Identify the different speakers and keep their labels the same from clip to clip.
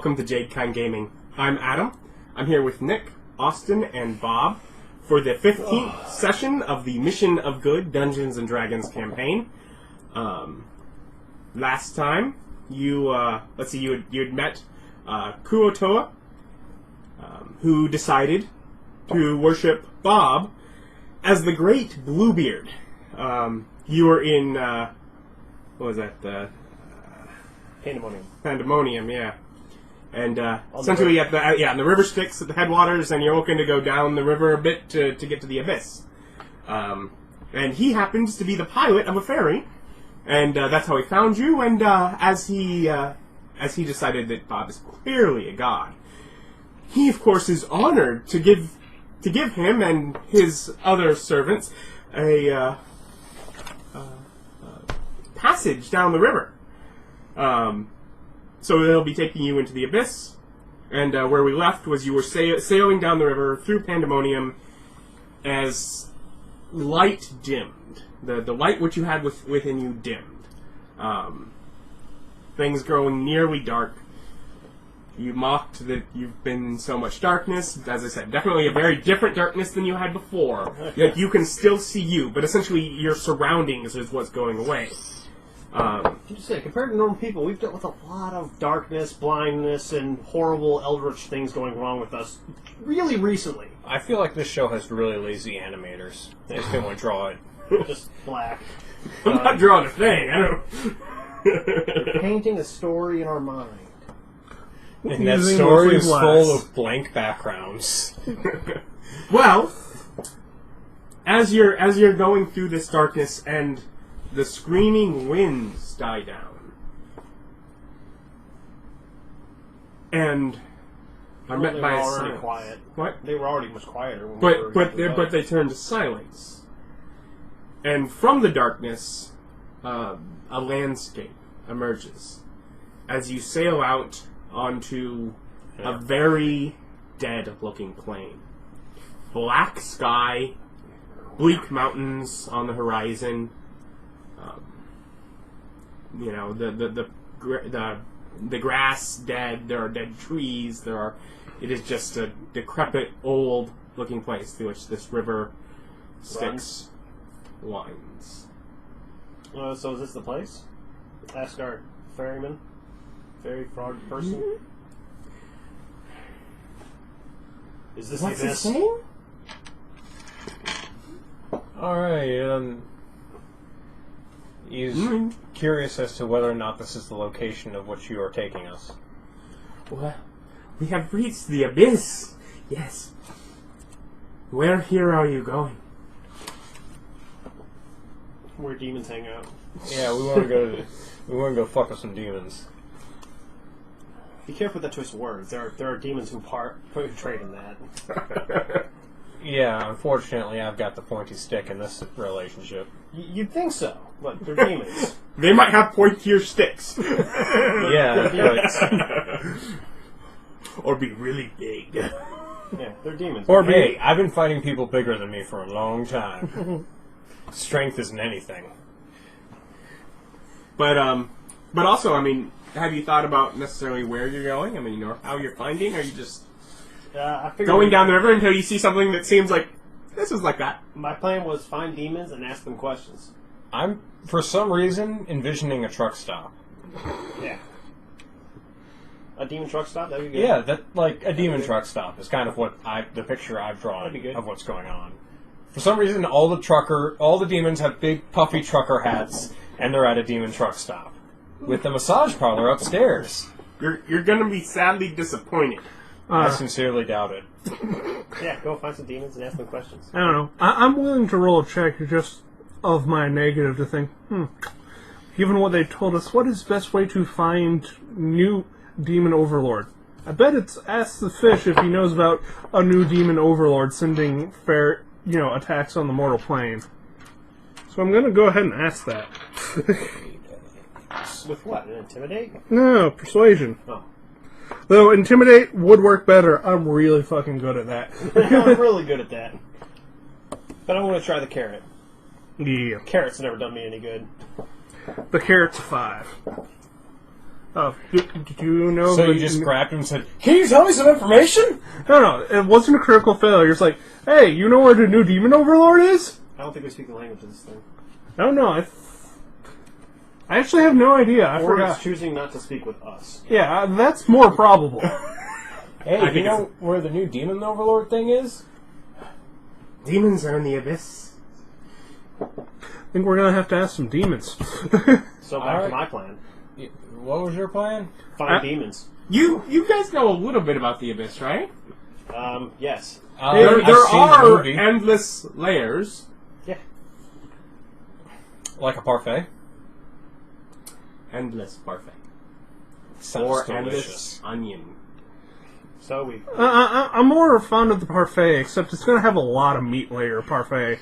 Speaker 1: welcome to Jade Kind Gaming. I'm Adam. I'm here with Nick, Austin, and Bob for the 15th session of the Mission of Good Dungeons & Dragons campaign. Last time, you had met Kuotoa, who decided to worship Bob as the Great Bluebeard. You were in, what was that, Pandemonium, yeah. And essentially at the River Styx at the headwaters, and you're looking to go down the river a bit to get to the abyss. And he happens to be the pilot of a ferry, and that's how he found you. And as he decided that Bob is clearly a god, he of course is honored to give him and his other servants a passage down the river. So they'll be taking you into the abyss, and where we left was you were sailing down the river through Pandemonium as light dimmed. The light which you had within you dimmed. Things growing nearly dark. You mocked that you've been in so much darkness. As I said, definitely a very different darkness than you had before. Yet you can still see you, but essentially your surroundings is what's going away.
Speaker 2: You say, compared to normal people, we've dealt with a lot of darkness, blindness, and horrible eldritch things going wrong with us really recently.
Speaker 3: I feel like this show has really lazy animators. They just didn't want to draw it.
Speaker 2: Just black.
Speaker 1: I'm not drawing a thing. I don't.
Speaker 2: We're painting a story in our mind.
Speaker 3: And that story is full of blank backgrounds.
Speaker 1: Well, as you're going through this darkness and the screaming winds die down, and I'm met by a silence.
Speaker 2: Quiet.
Speaker 1: What?
Speaker 2: They were already much quieter. When
Speaker 1: But they turn to silence, and from the darkness, a landscape emerges as you sail out onto a very dead-looking plain. Black sky, bleak mountains on the horizon. The grass dead. There are dead trees. It is just a decrepit, old-looking place through which this river Styx winds.
Speaker 2: So is this the place? Ask our ferryman, ferry frog person.
Speaker 1: Mm-hmm.
Speaker 2: Is this
Speaker 1: What's
Speaker 2: the
Speaker 1: his name?
Speaker 3: Alright, he's curious as to whether or not this is the location of which you are taking us.
Speaker 1: Well, we have reached the abyss. Yes. Where here are you going?
Speaker 2: Where demons hang out.
Speaker 3: Yeah, we want to go fuck with some demons.
Speaker 2: Be careful with that twist of words. There are demons who trade in that.
Speaker 3: Yeah, unfortunately, I've got the pointy stick in this relationship.
Speaker 2: You'd think so, but they're demons.
Speaker 1: They might have pointier sticks.
Speaker 3: Yeah,
Speaker 1: or be really big.
Speaker 2: Yeah, they're demons.
Speaker 3: Or hey, I've been fighting people bigger than me for a long time. Strength isn't anything.
Speaker 1: But also, I mean, have you thought about necessarily where you're going? I mean, or how you're finding? Or are you just going down the river until you see something that seems like this is like that?
Speaker 2: My plan was find demons and ask them questions.
Speaker 3: I'm, for some reason, envisioning a truck stop.
Speaker 2: Yeah. A demon truck stop? That'd be good.
Speaker 3: Yeah, a demon truck stop is kind of the picture I've drawn of what's going on. For some reason, all the demons have big puffy trucker hats, and they're at a demon truck stop with the massage parlor upstairs.
Speaker 1: You're going to be sadly disappointed.
Speaker 3: I sincerely doubt it.
Speaker 2: Yeah, go find some demons and ask them questions.
Speaker 4: I don't know. I'm willing to roll a check just of my negative to think, given what they told us, what is the best way to find new demon overlord? I bet it's ask the fish if he knows about a new demon overlord sending attacks on the mortal plane. So I'm going to go ahead and ask that.
Speaker 2: With what? An intimidate?
Speaker 4: No, persuasion.
Speaker 2: Oh.
Speaker 4: Though intimidate would work better. I'm really fucking good at that.
Speaker 2: I'm really good at that. But I want to try the carrot.
Speaker 4: Yeah.
Speaker 2: Carrot's never done me any good.
Speaker 4: The carrot's 5. Do you know...
Speaker 3: So you just grabbed him and said, "Can you tell me some information?"
Speaker 4: No, it wasn't a critical failure. It's like, hey, you know where the new demon overlord is?
Speaker 2: I don't think we speak the language of this thing.
Speaker 4: I don't know. I actually have no idea. I
Speaker 2: Or
Speaker 4: forgot.
Speaker 2: it's choosing not to speak with us.
Speaker 4: Yeah, that's more probable.
Speaker 3: Hey, do you know where the new demon overlord thing is?
Speaker 1: Demons are in the abyss.
Speaker 4: I think we're going to have to ask some demons.
Speaker 2: So back
Speaker 3: Alright.
Speaker 2: to my plan.
Speaker 3: What was your plan?
Speaker 2: Find demons.
Speaker 1: You guys know a little bit about the abyss, right?
Speaker 2: Yes.
Speaker 1: There
Speaker 3: I've seen the
Speaker 1: are
Speaker 3: movie.
Speaker 1: endless layers.
Speaker 2: Yeah.
Speaker 3: Like a parfait.
Speaker 1: Endless parfait.
Speaker 3: Sounds
Speaker 1: Or
Speaker 3: delicious.
Speaker 1: endless onion.
Speaker 2: So we...
Speaker 4: I'm more fond of the parfait, except it's going to have a lot of meat layer parfait.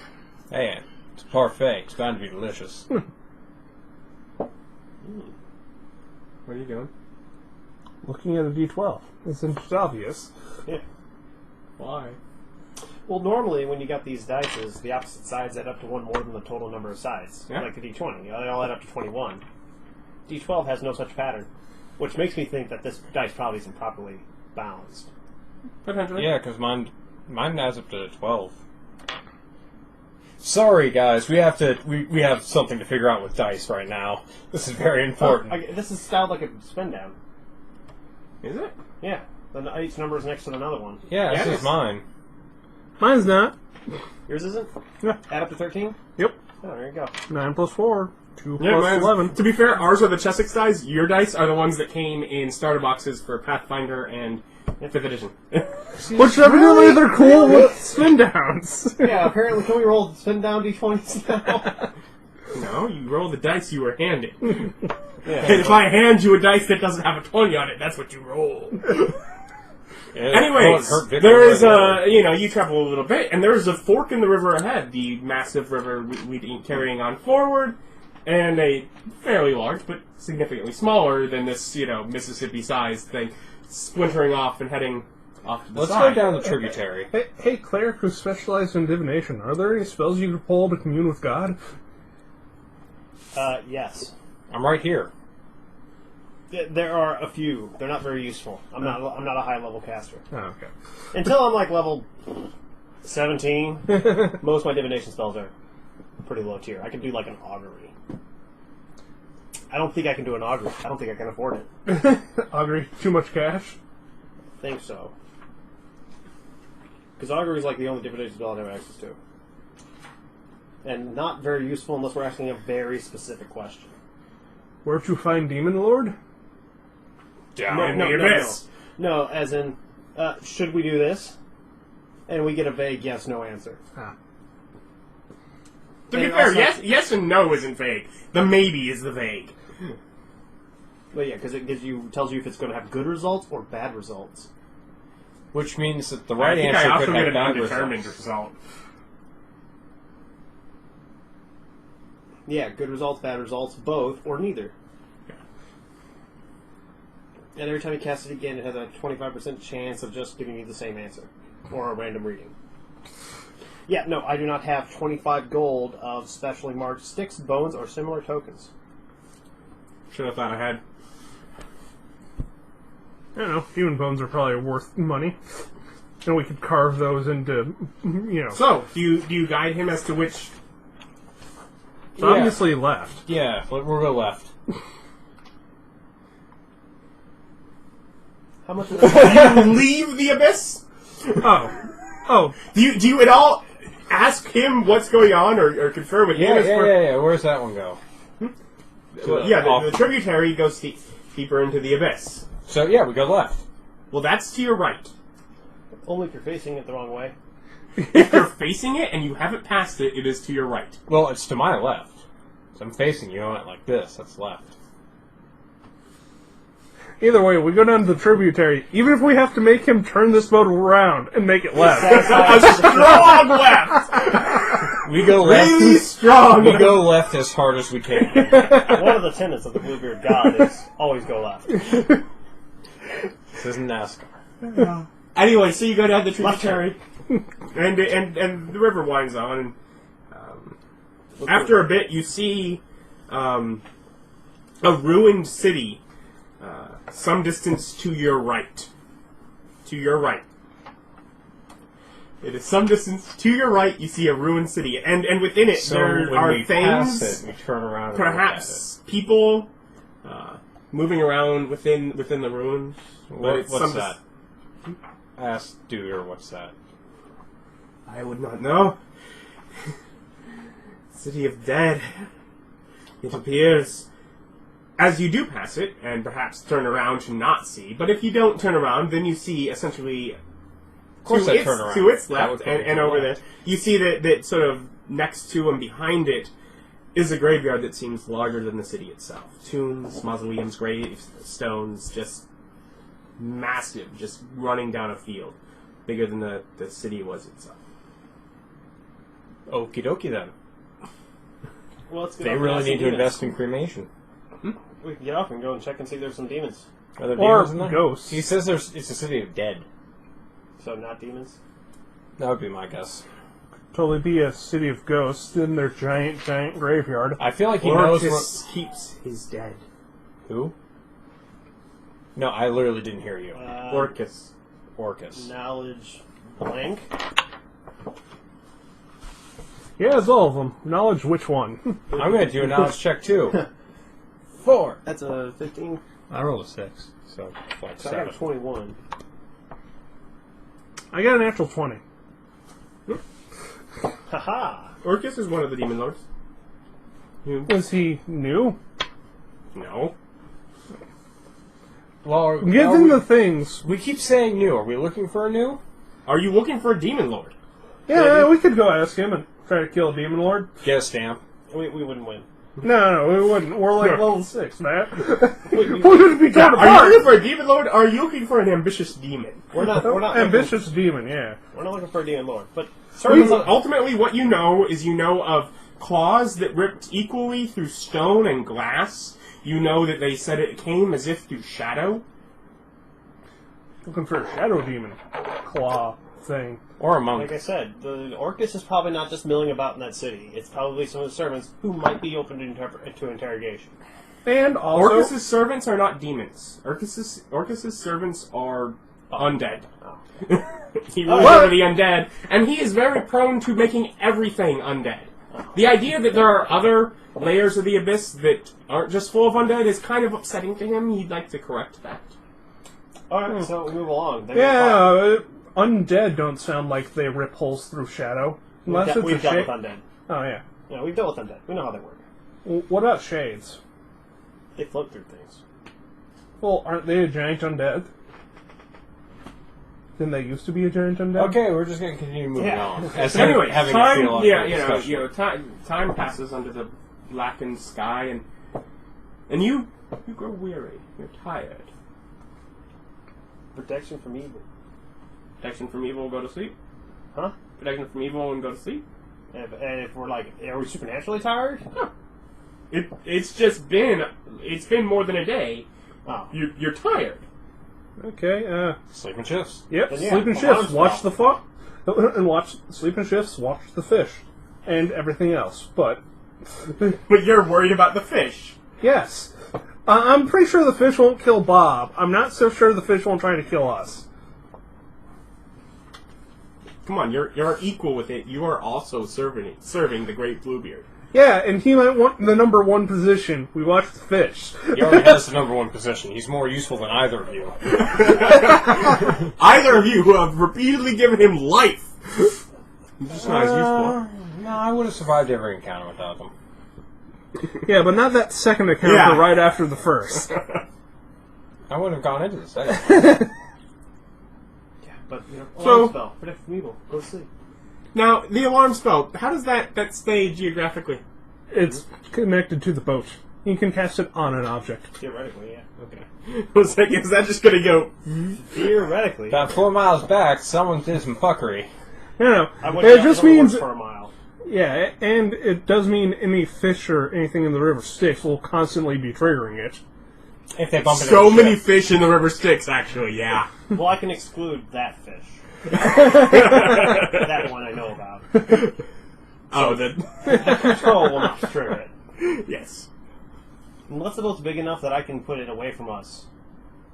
Speaker 3: Hey, it's a parfait. It's bound to be delicious.
Speaker 1: What are you doing?
Speaker 4: Looking at a D12. It's obvious.
Speaker 2: Yeah.
Speaker 1: Why?
Speaker 2: Well, normally when you got these dices, the opposite sides add up to one more than the total number of sides.
Speaker 1: Yeah.
Speaker 2: Like the D20. They all add up to 21. D12 has no such pattern, which makes me think that this dice probably isn't properly balanced.
Speaker 1: Potentially.
Speaker 3: Yeah, because mine adds up to 12. Sorry, guys. We have something to figure out with dice right now. This is very important.
Speaker 2: This is styled like a spin down.
Speaker 1: Is it?
Speaker 2: Yeah. Each number is next to another one.
Speaker 3: Yeah,
Speaker 1: Yeah,
Speaker 3: this
Speaker 1: it
Speaker 3: is
Speaker 1: is.
Speaker 3: mine.
Speaker 4: Mine's not.
Speaker 2: Yours isn't?
Speaker 4: Yeah.
Speaker 2: Add up to 13?
Speaker 4: Yep.
Speaker 2: Oh, there you go.
Speaker 4: 9 plus 4. 2
Speaker 1: Yeah,
Speaker 4: plus
Speaker 1: mine's-
Speaker 4: 11.
Speaker 1: To be fair, ours are the Chessex dice. Your dice are the ones that came in starter boxes for Pathfinder and 5th edition.
Speaker 4: Which evidently they're cool with spin downs.
Speaker 2: Yeah, apparently, can we roll spin down D20s now?
Speaker 1: No, you roll the dice you were handed.
Speaker 2: Yeah.
Speaker 1: And if I hand you a dice that doesn't have a 20 on it, that's what you roll. Anyways, there is you travel a little bit, and there is a fork in the river ahead, the massive river we'd been carrying on forward, and a fairly large, but significantly smaller than this, Mississippi-sized thing, splintering off and heading off to the
Speaker 3: Let's
Speaker 1: side.
Speaker 3: go down the tributary.
Speaker 4: Hey, cleric who specializes in divination, are there any spells you could pull to commune with God?
Speaker 2: Yes.
Speaker 3: I'm right here.
Speaker 2: There are a few. They're not very useful. I'm not a high level caster.
Speaker 4: Oh, okay.
Speaker 2: Until I'm like level 17, most of my divination spells are pretty low tier. I can do like an augury. I don't think I can do an augury. I don't think I can afford it.
Speaker 4: Augury, too much cash?
Speaker 2: Think so. Because augury is like the only divination spell I have access to. And not very useful unless we're asking a very specific question.
Speaker 4: Where'd you find Demon Lord?
Speaker 1: Down in the abyss.
Speaker 2: No, as in, should we do this? And we get a vague yes/no answer.
Speaker 4: Ah.
Speaker 1: To be
Speaker 2: And
Speaker 1: fair,
Speaker 2: also-
Speaker 1: yes and no isn't vague. The maybe is the vague.
Speaker 2: But yeah, because it tells you if it's going to have good results or bad results.
Speaker 3: Which means that the right
Speaker 1: I think
Speaker 3: answer
Speaker 1: I also
Speaker 3: could
Speaker 1: get
Speaker 3: have
Speaker 1: an
Speaker 3: bad
Speaker 1: undetermined
Speaker 3: results.
Speaker 1: result.
Speaker 2: Yeah, good results, bad results, both, or neither. And every time you cast it again, it has a 25% chance of just giving you the same answer. Or a random reading. Yeah, no, I do not have 25 gold of specially marked sticks, bones, or similar tokens.
Speaker 1: Should have thought ahead.
Speaker 4: I don't know. Human bones are probably worth money. And we could carve those into,
Speaker 1: So, do you guide him as to which?
Speaker 4: It's obviously left.
Speaker 3: Yeah, we'll go left.
Speaker 2: How much
Speaker 1: Do you leave the abyss?
Speaker 4: Oh.
Speaker 1: Do you at all ask him what's going on or confer with him?
Speaker 3: Yeah. Where's that one go?
Speaker 1: The tributary goes deeper into the abyss.
Speaker 3: So, yeah, we go left.
Speaker 1: Well, that's to your right.
Speaker 2: Only if you're facing it the wrong way.
Speaker 1: If you're facing it and you haven't passed it, it is to your right.
Speaker 3: Well, it's to my left. So I'm facing you on it like this. That's left.
Speaker 4: Either way, we go down to the tributary, even if we have to make him turn this boat around and make it left.
Speaker 1: A strong left!
Speaker 3: We go left.
Speaker 1: Really strong!
Speaker 3: We go left as hard as we can.
Speaker 2: One of the tenets of the Bluebeard God is always go left.
Speaker 3: This isn't NASCAR.
Speaker 1: Anyway, so you go down the tributary, and the river winds on. After a bit, you see a ruined city some distance to your right. To your right. It is some distance to your right. You see a ruined city, and within it there
Speaker 3: when
Speaker 1: are
Speaker 3: we
Speaker 1: things.
Speaker 3: pass it, we turn around. And
Speaker 1: Perhaps people moving around within the ruins. But it's
Speaker 3: what's that? Ask Dewey, what's that?
Speaker 1: I would not know. City of Dead. It appears. As you do pass it, and perhaps turn around to not see, but if you don't turn around, then you see essentially
Speaker 3: Of course I turn around.
Speaker 1: to its
Speaker 3: That
Speaker 1: left
Speaker 3: would put me
Speaker 1: and
Speaker 3: to
Speaker 1: over
Speaker 3: the
Speaker 1: there.
Speaker 3: left.
Speaker 1: You see that sort of next to and behind it is a graveyard that seems larger than the city itself. Tombs, mausoleums, gravestones, just massive, just running down a field. Bigger than the city was itself.
Speaker 3: Okie dokie then.
Speaker 2: Well, let's get
Speaker 3: They
Speaker 2: off and
Speaker 3: really
Speaker 2: ask
Speaker 3: need
Speaker 2: some
Speaker 3: to
Speaker 2: demons.
Speaker 3: invest in cremation.
Speaker 2: We can get off and go and check and see if there's some demons.
Speaker 3: Are there
Speaker 4: Or
Speaker 3: demons in there?
Speaker 4: ghosts.
Speaker 3: He says it's a city of dead.
Speaker 2: So not demons.
Speaker 3: That would be my guess.
Speaker 4: Totally be a city of ghosts in their giant graveyard.
Speaker 3: I feel like he knows
Speaker 1: Orcus
Speaker 3: what...
Speaker 1: keeps his dead.
Speaker 3: Who? No, I literally didn't hear you.
Speaker 1: Orcus.
Speaker 3: Orcus.
Speaker 2: Knowledge blank.
Speaker 4: Yeah, it's all of them. Knowledge which one?
Speaker 3: I'm going to do a knowledge check too. 4.
Speaker 2: That's a 15.
Speaker 3: I rolled a 6, so like
Speaker 2: So I
Speaker 3: 7.
Speaker 2: got a 21.
Speaker 4: I got an actual 20.
Speaker 2: Haha!
Speaker 1: Orcus is one of the demon lords.
Speaker 4: Was he new?
Speaker 1: No.
Speaker 3: Well,
Speaker 4: Given the things...
Speaker 3: we keep saying new. Are we looking for a new?
Speaker 1: Are you looking for a demon lord?
Speaker 4: Yeah, we could go ask him and try to kill a demon lord.
Speaker 3: Get a stamp.
Speaker 2: We wouldn't win.
Speaker 4: No, we wouldn't. We're like
Speaker 1: No.
Speaker 4: level 6, man. We're going to be torn
Speaker 1: Are you
Speaker 4: apart.
Speaker 1: looking for a demon lord, or are you looking for an ambitious demon?
Speaker 2: We're not.
Speaker 4: Ambitious demon, yeah.
Speaker 2: We're not looking for a demon lord, but
Speaker 1: Ultimately, what you know is of claws that ripped equally through stone and glass. You know that they said it came as if through shadow.
Speaker 4: Looking for a shadow demon claw thing.
Speaker 3: Or a monk.
Speaker 2: like I said, the Orcus is probably not just milling about in that city. It's probably some of the servants who might be open to interrogation.
Speaker 4: And also...
Speaker 1: Orcus's servants are not demons. Orcus's servants are undead.
Speaker 2: Oh.
Speaker 1: He rules over the undead, and he is very prone to making everything undead. The idea that there are other layers of the abyss that aren't just full of undead is kind of upsetting to him. He'd like to correct that.
Speaker 2: Alright, so we move along. Then
Speaker 4: Yeah, undead don't sound like they rip holes through shadow. Unless
Speaker 2: we've
Speaker 4: it's a
Speaker 2: dealt
Speaker 4: shade.
Speaker 2: with undead.
Speaker 4: Oh, yeah.
Speaker 2: Yeah, we've dealt with undead. We know how they work.
Speaker 4: What about shades?
Speaker 2: They float through things.
Speaker 4: Well, aren't they a giant undead? Didn't they used to be a giant undead?
Speaker 3: Okay, we're just going to continue moving
Speaker 2: Yeah.
Speaker 3: on. As
Speaker 1: Anyway,
Speaker 3: having a
Speaker 1: time,
Speaker 3: theological discussion.
Speaker 1: time passes under the blackened sky, and you grow weary. You're tired.
Speaker 2: Protection from evil.
Speaker 1: Protection from evil, go to sleep.
Speaker 2: Huh?
Speaker 1: Protection from evil and go to sleep.
Speaker 2: And if we're like, are we supernaturally tired?
Speaker 1: It's been more than a day.
Speaker 2: Oh.
Speaker 1: You're tired.
Speaker 4: Okay,
Speaker 3: Sleeping shifts.
Speaker 4: Yep,
Speaker 2: Then yeah,
Speaker 4: sleeping
Speaker 2: a
Speaker 4: shifts.
Speaker 2: lounge
Speaker 4: Watch
Speaker 2: spell.
Speaker 4: the fuck. And watch sleeping shifts, watch the fish. And everything else. But,
Speaker 1: But you're worried about the fish.
Speaker 4: yes. I'm pretty sure the fish won't kill Bob. I'm not so sure the fish won't try to kill us.
Speaker 1: Come on, you're equal with it. You are also serving the great Bluebeard.
Speaker 4: Yeah, and he might want the number 1 position. We watch the fish.
Speaker 3: He already has the number 1 position. He's more useful than either of you.
Speaker 1: Either of you who have repeatedly given him life. He's just not as useful.
Speaker 3: No, I would have survived every encounter without them.
Speaker 4: Yeah, but not that second encounter
Speaker 1: Yeah.
Speaker 4: right after the first.
Speaker 3: I wouldn't have gone into the second.
Speaker 2: Yeah, but,
Speaker 1: So-
Speaker 2: alarm spell. Protect from evil. Go to sleep.
Speaker 1: Now, the alarm spell, how does that stay geographically?
Speaker 4: It's connected to the boat. You can cast it on an object.
Speaker 2: Theoretically, yeah.
Speaker 1: Okay. I was like, is that just going to go...
Speaker 2: Theoretically.
Speaker 3: About 4 miles back, someone did some fuckery.
Speaker 4: No,
Speaker 2: I went
Speaker 4: it
Speaker 2: down
Speaker 4: just
Speaker 2: the
Speaker 4: means...
Speaker 2: woods for a mile.
Speaker 4: Yeah, and it does mean any fish or anything in the River Styx will constantly be triggering it.
Speaker 3: If they bump into
Speaker 1: So
Speaker 3: the
Speaker 1: many
Speaker 3: ship.
Speaker 1: fish in the River Styx, actually, yeah.
Speaker 2: Well, I can exclude that fish. That one I know about.
Speaker 1: Oh, the...
Speaker 2: Control will not trigger it.
Speaker 1: yes.
Speaker 2: Unless the boat's big enough that I can put it away from us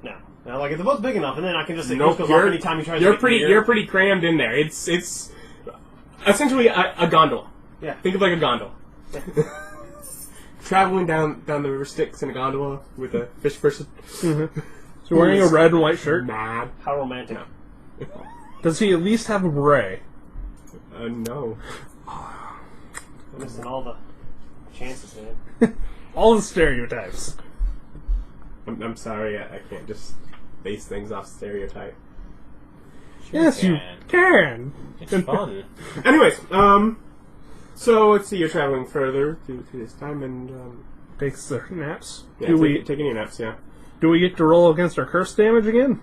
Speaker 2: No. Now, like, if the boat's big enough, and then I can just say,
Speaker 1: Nope,
Speaker 2: goes off anytime he tries to
Speaker 1: you're
Speaker 2: get
Speaker 1: pretty.
Speaker 2: near.
Speaker 1: You're pretty crammed in there. It's essentially a gondola.
Speaker 2: Yeah.
Speaker 1: Think of like a gondola. Traveling down the River Styx in a gondola with a fish person.
Speaker 4: Mm-hmm. So wearing a red and white shirt.
Speaker 1: Mad.
Speaker 2: How romantic.
Speaker 1: No.
Speaker 4: Does he at least have a beret?
Speaker 1: No.
Speaker 2: I'm missing all the chances, man.
Speaker 4: All the stereotypes.
Speaker 1: I'm sorry. I can't just base things off stereotype.
Speaker 4: Yes, you can.
Speaker 3: It's fun.
Speaker 1: Anyways, so let's see. You're traveling further to this time, and
Speaker 4: Takes their naps.
Speaker 1: yeah,
Speaker 4: Do we
Speaker 1: taking your naps? Yeah.
Speaker 4: do we get to roll against our curse damage again?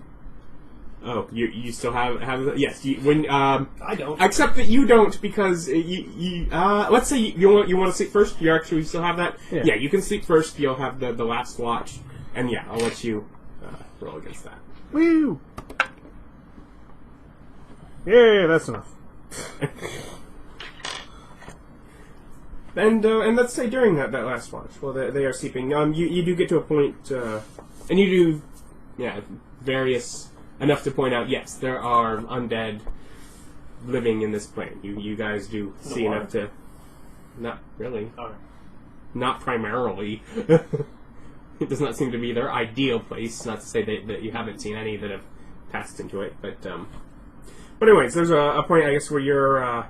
Speaker 1: Oh, you still have yes. When
Speaker 2: I don't.
Speaker 1: except that you don't because let's say you want to sleep first. You actually still have that.
Speaker 4: Yeah.
Speaker 1: Yeah, you can sleep first. You'll have the last watch, and yeah, I'll let you roll against that.
Speaker 4: Woo! Yeah, that's enough.
Speaker 1: And let's say during that last watch, while they are sleeping, you do get to a point, and you do, yeah, various enough to point out. Yes, there are undead living in this plane. You guys do see
Speaker 2: water?
Speaker 1: enough to, not really,
Speaker 2: Alright.
Speaker 1: not primarily. It does not seem to be their ideal place. Not to say that you haven't seen any that have passed into it, but anyways, there's a point I guess where you're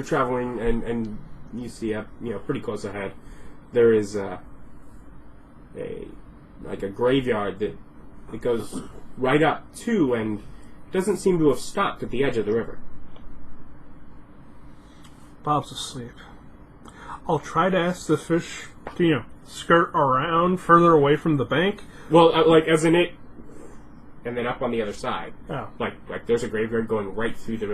Speaker 1: traveling and you see up pretty close ahead there is a graveyard that it goes right up to and doesn't seem to have stopped at the edge of the river.
Speaker 4: Bob's asleep. I'll try to ask the fish to, skirt around further away from the bank.
Speaker 1: Well, like as in it, and then up on the other side.
Speaker 4: Oh.
Speaker 1: Like there's a graveyard going right through the.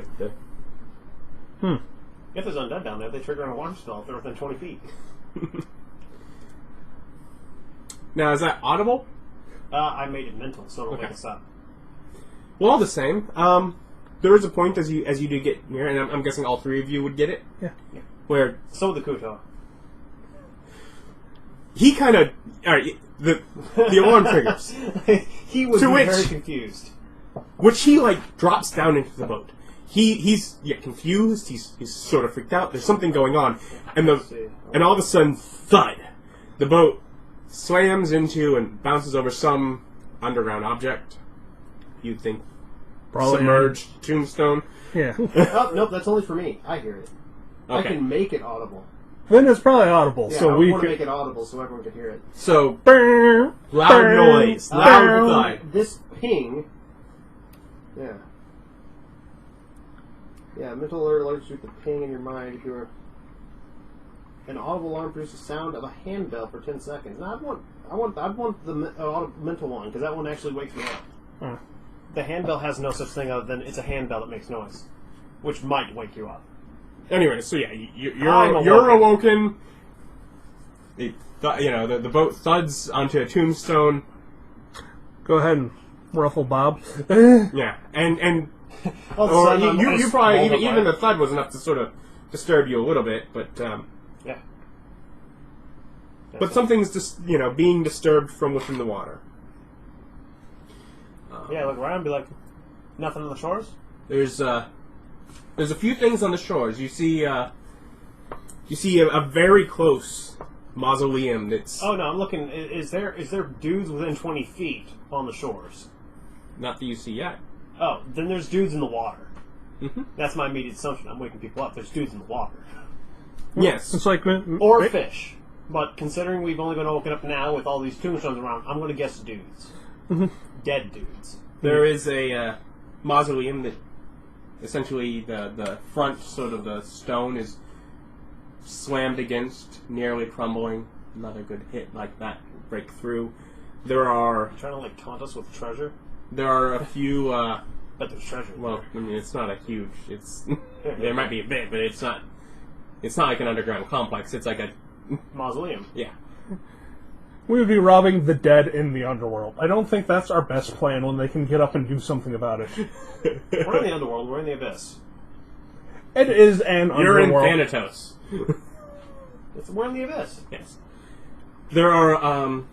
Speaker 2: If there's undead down there, they trigger on a water spell if they're within 20 feet.
Speaker 1: Now, is that audible?
Speaker 2: I made it mental, so it'll
Speaker 1: Okay.
Speaker 2: wake us up.
Speaker 1: Well, all the same, there is a point as you do get near, and I'm guessing all three of you would get it.
Speaker 4: Yeah.
Speaker 1: Where
Speaker 2: So would the Kuto.
Speaker 1: he kind of the alarm triggers,
Speaker 2: He was
Speaker 1: To which-
Speaker 2: very confused.
Speaker 1: which he drops down into the boat. He's confused. He's sort of freaked out. There's something going on, and all of a sudden, thud! The boat slams into and bounces over some underground object. You'd think
Speaker 4: Probably
Speaker 1: submerged tombstone.
Speaker 4: Yeah.
Speaker 2: Oh, nope, that's only for me. I hear it. I
Speaker 1: Okay,
Speaker 2: can make it audible.
Speaker 4: Then it's probably audible,
Speaker 2: Yeah,
Speaker 4: so
Speaker 2: I
Speaker 4: we
Speaker 2: want to
Speaker 4: could.
Speaker 2: make it audible so everyone can hear it.
Speaker 1: so
Speaker 4: Brr,
Speaker 1: loud
Speaker 4: brr,
Speaker 1: noise, loud thud.
Speaker 2: This ping. Yeah. Yeah, mental alert alerts you with the ping in your mind if you're. An audible alarm produces sound of a handbell for 10 seconds. Now, I'd want the mental one, because that one actually wakes me up.
Speaker 4: Oh.
Speaker 2: The handbell has no such thing other than it's a handbell that makes noise, which might wake you up.
Speaker 1: Anyway, so yeah,
Speaker 2: I'm
Speaker 1: you're awoken. The boat thuds onto a tombstone.
Speaker 4: Go ahead and ruffle Bob.
Speaker 1: Yeah, and
Speaker 2: All of a
Speaker 1: or
Speaker 2: sudden,
Speaker 1: you probably
Speaker 2: I'm
Speaker 1: even the thud was enough to sort of disturb you a little bit, but
Speaker 2: Yeah.
Speaker 1: but something's just being disturbed from within the water.
Speaker 2: Yeah, look around and be like, nothing on the shores?
Speaker 1: There's a few things on the shores. You see a very close mausoleum that's
Speaker 2: Oh no, I'm looking. Is there dudes within 20 feet on the shores?
Speaker 1: not that you see yet.
Speaker 2: Oh, then there's dudes in the water.
Speaker 1: Mm-hmm.
Speaker 2: That's my immediate assumption. I'm waking people up. There's dudes in the water.
Speaker 1: Yes.
Speaker 4: It's like
Speaker 2: Or fish. But considering we've only been woken up now with all these tombstones around, I'm going to guess dudes. Dead dudes.
Speaker 1: There is a mausoleum that essentially the front sort of the stone is slammed against, nearly crumbling. Another good hit like that will break through. There are
Speaker 2: Trying to taunt us with treasure?
Speaker 1: a few.
Speaker 2: But there's treasure.
Speaker 1: Well, I mean, it's not a huge. It's there might be a bit, but it's not. It's not like an underground complex. It's like a
Speaker 2: Mausoleum.
Speaker 1: yeah.
Speaker 4: We would be robbing the dead in the underworld. I don't think that's our best plan when they can get up and do something about it.
Speaker 2: We're in the underworld. We're in the abyss.
Speaker 4: It is an
Speaker 1: You're in
Speaker 4: underworld.
Speaker 1: Thanatos.
Speaker 2: We're in the abyss.
Speaker 1: Yes. There are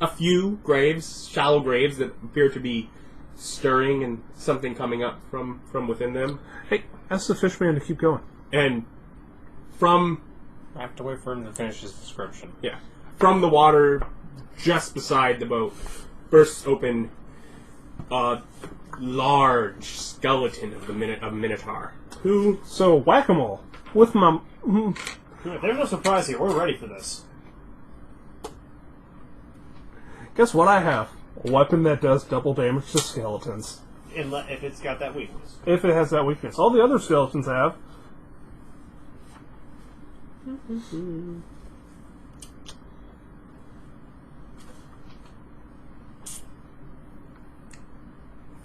Speaker 1: a few graves, shallow graves that appear to be stirring and something coming up from within them.
Speaker 4: Hey, ask the fishman to keep going.
Speaker 1: And from...
Speaker 3: I have to wait for him to finish his description.
Speaker 1: Yeah. From the water just beside the boat bursts open a large skeleton of a Minotaur. Who...
Speaker 4: So, whack-a-mole. With my...
Speaker 2: There's no surprise here. We're ready for this.
Speaker 4: Guess what I have? A weapon that does double damage to skeletons.
Speaker 2: If it's got that weakness.
Speaker 4: If it has that weakness. All the other skeletons have.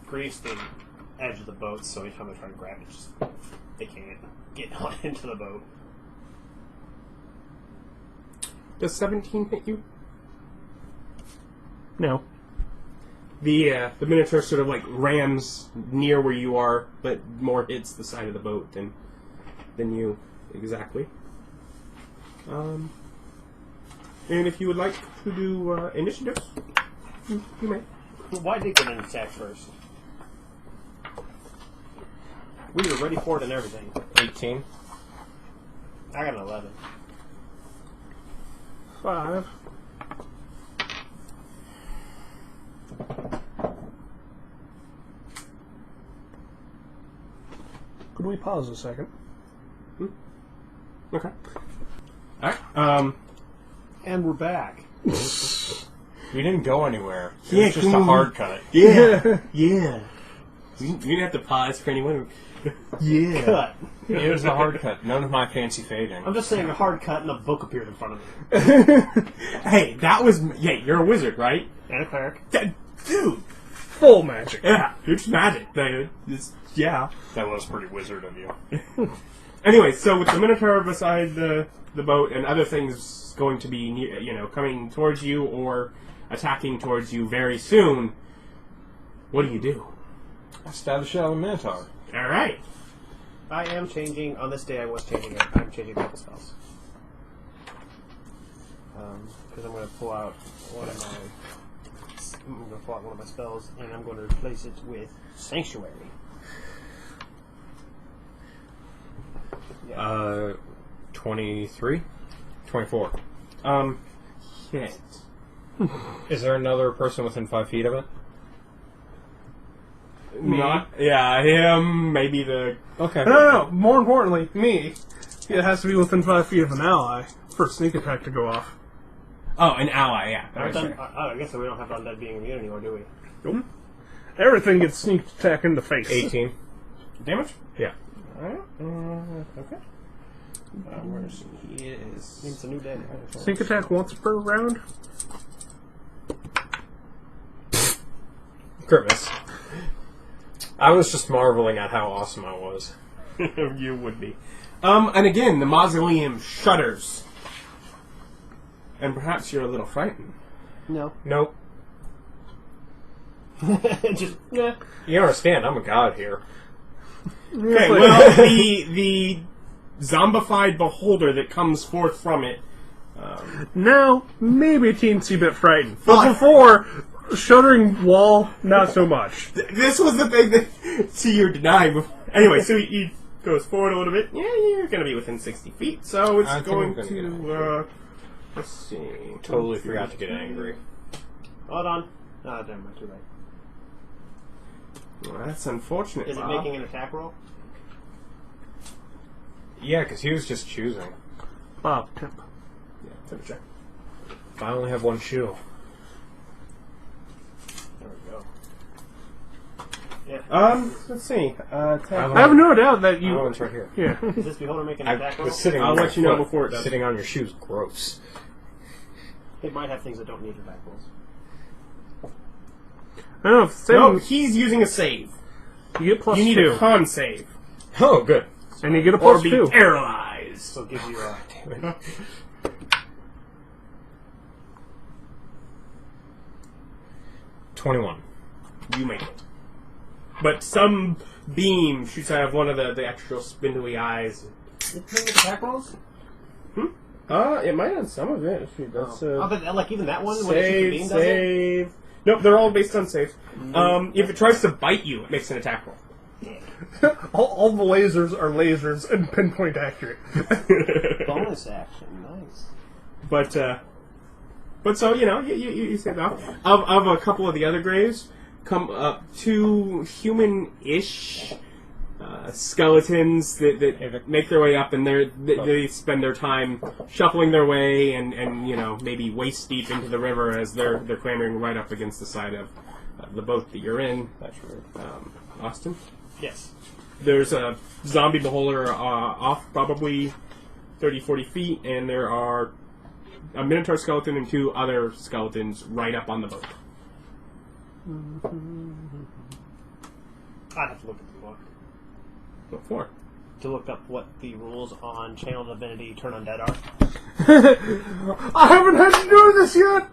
Speaker 2: Grease the edge of the boat, so anytime they try to grab it, they can't get on into the boat.
Speaker 1: Does 17 hit you?
Speaker 4: No.
Speaker 1: The Minotaur sort of like rams near where you are, but more hits the side of the boat than you exactly. And if you would like to do initiative, you may.
Speaker 2: Why did they get an attack first? We were ready for it and everything.
Speaker 3: 18.
Speaker 2: I got an 11.
Speaker 4: 5. Could we pause a second?
Speaker 1: Okay. Alright.
Speaker 2: And we're back.
Speaker 3: We didn't go anywhere. It
Speaker 1: Yeah,
Speaker 3: was just a
Speaker 1: cool.
Speaker 3: hard cut.
Speaker 1: Yeah. Yeah. You didn't have to pause for anyone. Yeah.
Speaker 2: Cut.
Speaker 3: It was a hard cut. None of my fancy fading.
Speaker 2: I'm just saying a hard cut and a book appeared in front of me.
Speaker 1: Hey, that was... Yeah, you're a wizard, right?
Speaker 2: And a cleric.
Speaker 1: Dude.
Speaker 4: Full magic.
Speaker 1: Yeah. It's magic. Yeah.
Speaker 3: That was pretty wizard of you.
Speaker 1: Anyway, so with the Minotaur beside the boat and other things going to be, coming towards you or attacking towards you very soon, what do?
Speaker 3: I stabbed the shell of a Minotaur.
Speaker 1: All right.
Speaker 2: I am changing, on this day I was changing it. I'm changing a couple spells. Because I'm going to pull out one of my spells, and I'm going to replace it with Sanctuary.
Speaker 3: 23? 24.
Speaker 1: Shit.
Speaker 3: Is there another person within 5 feet of it?
Speaker 1: Not. Yeah, him. Maybe the.
Speaker 3: Okay.
Speaker 4: No. More importantly, me. It has to be within 5 feet of an ally for sneak attack to go off.
Speaker 1: Oh, an ally. Yeah.
Speaker 2: I guess we don't have undead being immune anymore, do we?
Speaker 4: Nope. Everything gets sneak attack in the face.
Speaker 3: 18.
Speaker 1: Damage.
Speaker 3: Yeah.
Speaker 1: Alright. Okay. Where's he is?
Speaker 2: It's a new day.
Speaker 4: Sneak attack once per round.
Speaker 3: Grimace. I was just marveling at how awesome I was.
Speaker 1: You would be. And again, the mausoleum shudders. And perhaps you're a little frightened.
Speaker 2: No.
Speaker 3: Nope.
Speaker 2: Just, yeah.
Speaker 3: You don't understand, I'm a god here.
Speaker 1: Okay, well, the zombified beholder that comes forth from it.
Speaker 4: Now, maybe a teensy bit frightened.
Speaker 1: Fuck.
Speaker 4: But before, shuddering wall, not so much.
Speaker 1: This was the thing that. See, you're denying. Anyway, so he goes forward a little bit. Yeah, you're going to be within 60 feet, so it's
Speaker 3: I think
Speaker 1: going
Speaker 3: I'm gonna get
Speaker 1: to. Let's see.
Speaker 3: Totally forgot to get angry.
Speaker 2: Hold on. No, never mind, too late.
Speaker 1: Well, that's unfortunate.
Speaker 2: Is it
Speaker 1: Bob.
Speaker 2: making an attack roll?
Speaker 3: Yeah, because he was just choosing.
Speaker 4: Bob, temp.
Speaker 1: Yeah, take a check.
Speaker 3: If I only have one shoe.
Speaker 2: There we go. Yeah.
Speaker 1: Let's see.
Speaker 4: I have no doubt that
Speaker 3: My
Speaker 4: you.
Speaker 3: one's right here.
Speaker 4: Yeah.
Speaker 2: Is this beholder making
Speaker 3: I
Speaker 2: an attack roll?
Speaker 3: was sitting
Speaker 1: I'll
Speaker 3: on my
Speaker 1: let you know
Speaker 3: foot.
Speaker 1: before it does.
Speaker 3: Sitting on your shoes, gross.
Speaker 2: It might have things that don't need attack rolls.
Speaker 4: I don't know if
Speaker 1: No,
Speaker 4: saving,
Speaker 1: he's using a save.
Speaker 4: you get plus
Speaker 1: You need
Speaker 4: 2.
Speaker 1: a con save.
Speaker 3: Oh, good.
Speaker 4: And you get a
Speaker 1: Or
Speaker 4: plus
Speaker 1: be
Speaker 4: 2.
Speaker 1: paralyzed.
Speaker 2: So it gives you a...
Speaker 3: Damn it. 21.
Speaker 1: You make it. But some beam shoots out of one of the extra spindly eyes.
Speaker 2: It's making attack rolls?
Speaker 1: It might on some of it. That's,
Speaker 2: but like even that one, when it shoots the beam,
Speaker 1: save. Does it? Nope, they're all based on saves. If it tries to bite you, it makes an attack roll.
Speaker 4: all the lasers are lasers and pinpoint accurate.
Speaker 2: Bonus action, nice.
Speaker 1: But so you say that of a couple of the other graves come up two human-ish skeletons that make their way up, and they spend their time shuffling their way and maybe waist deep into the river as they're clambering right up against the side of the boat that you're in.
Speaker 3: That's weird.
Speaker 1: Austin?
Speaker 2: Yes.
Speaker 1: There's a zombie beholder off probably 30, 40 feet, and there are a Minotaur skeleton and two other skeletons right up on the boat.
Speaker 2: I'd have to look at the book.
Speaker 1: What for?
Speaker 2: To look up what the rules on Channel Divinity Turn Undead are.
Speaker 4: I haven't had to do this yet!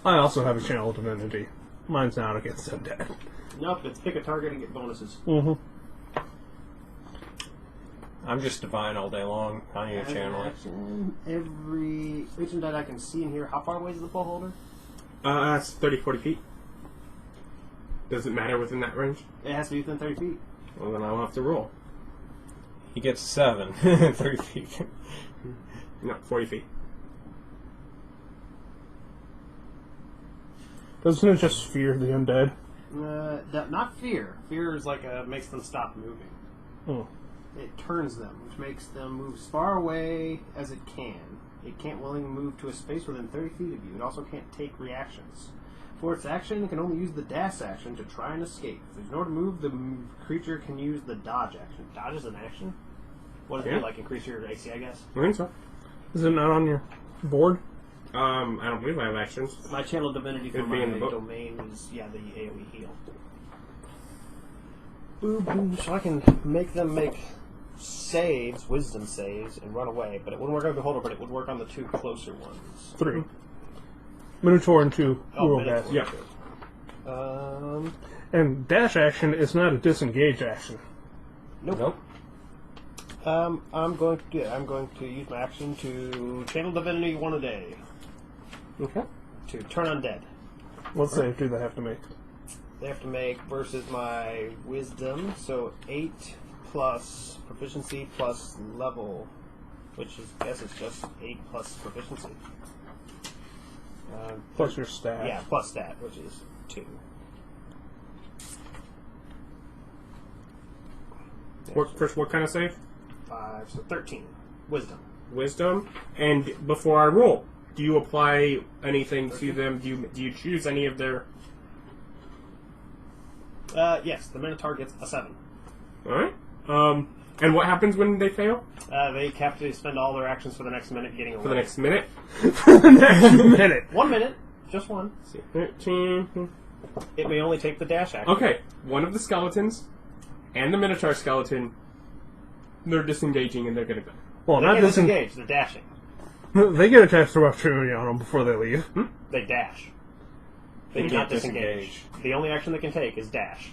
Speaker 4: I also have a channel divinity. Mine's not against undead.
Speaker 2: Nope, it's pick a target and get bonuses.
Speaker 4: Mm-hmm.
Speaker 3: I'm just divine all day long. I need a channel.
Speaker 2: Action. Every creature that I can see in here, how far away is the beholder?
Speaker 1: It's 30, 40 feet. Does it matter within that range?
Speaker 2: It has to be within 30 feet.
Speaker 1: Well, then I'll have to roll.
Speaker 3: He gets 7. 30 feet.
Speaker 1: No, 40 feet.
Speaker 4: Doesn't it just fear the undead?
Speaker 2: Not fear. Fear is like makes them stop moving.
Speaker 4: Oh.
Speaker 2: It turns them, which makes them move as far away as it can. It can't willingly move to a space within 30 feet of you. It also can't take reactions. For its action, it can only use the dash action to try and escape. If there's nowhere to move, the creature can use the dodge action. Dodge is an action? What does it do? Like increase your AC, I guess?
Speaker 1: I think so.
Speaker 4: Is it not on your board?
Speaker 1: I don't believe I have actions.
Speaker 2: My channel divinity for
Speaker 1: It'd be
Speaker 2: my
Speaker 1: in the book.
Speaker 2: domain is, the AoE heal. Boom, boom. So I can make them make saves, wisdom saves, and run away. But it wouldn't work on the beholder, but it would work on the two closer ones.
Speaker 4: 3. Minotaur and 2. World
Speaker 2: Minotaur.
Speaker 4: dash.
Speaker 1: Yeah.
Speaker 4: And dash action is not a disengage action.
Speaker 2: Nope. I'm going to use my action to channel divinity 1 a day.
Speaker 1: Okay.
Speaker 2: To turn undead.
Speaker 4: What save do they have to make?
Speaker 2: They have to make versus my wisdom, so 8 plus proficiency plus level, which is, I guess it's just 8 plus proficiency.
Speaker 4: Plus your stat.
Speaker 2: Yeah, plus stat, which is 2.
Speaker 1: What kind of save?
Speaker 2: 5, so 13. Wisdom.
Speaker 1: Wisdom. And before I roll, do you apply anything to them? Do you choose any of their...
Speaker 2: Yes, the Minotaur gets a 7.
Speaker 1: Alright. And what happens when they fail?
Speaker 2: They have to spend all their actions for the next minute getting away.
Speaker 1: For the next minute?
Speaker 4: For the next minute.
Speaker 2: 1 minute. Just one.
Speaker 1: Let's see. 13...
Speaker 2: It may only take the dash action.
Speaker 1: Okay, one of the skeletons and the Minotaur skeleton, they're disengaging and they're gonna go.
Speaker 4: Well,
Speaker 2: They
Speaker 4: not
Speaker 2: can't
Speaker 4: disengage.
Speaker 2: disengage, they're dashing.
Speaker 4: They get a taste of opportunity on them before they leave.
Speaker 2: They dash. They
Speaker 3: They
Speaker 2: cannot
Speaker 3: can't
Speaker 2: disengage.
Speaker 3: disengage.
Speaker 2: The only action they can take is dash.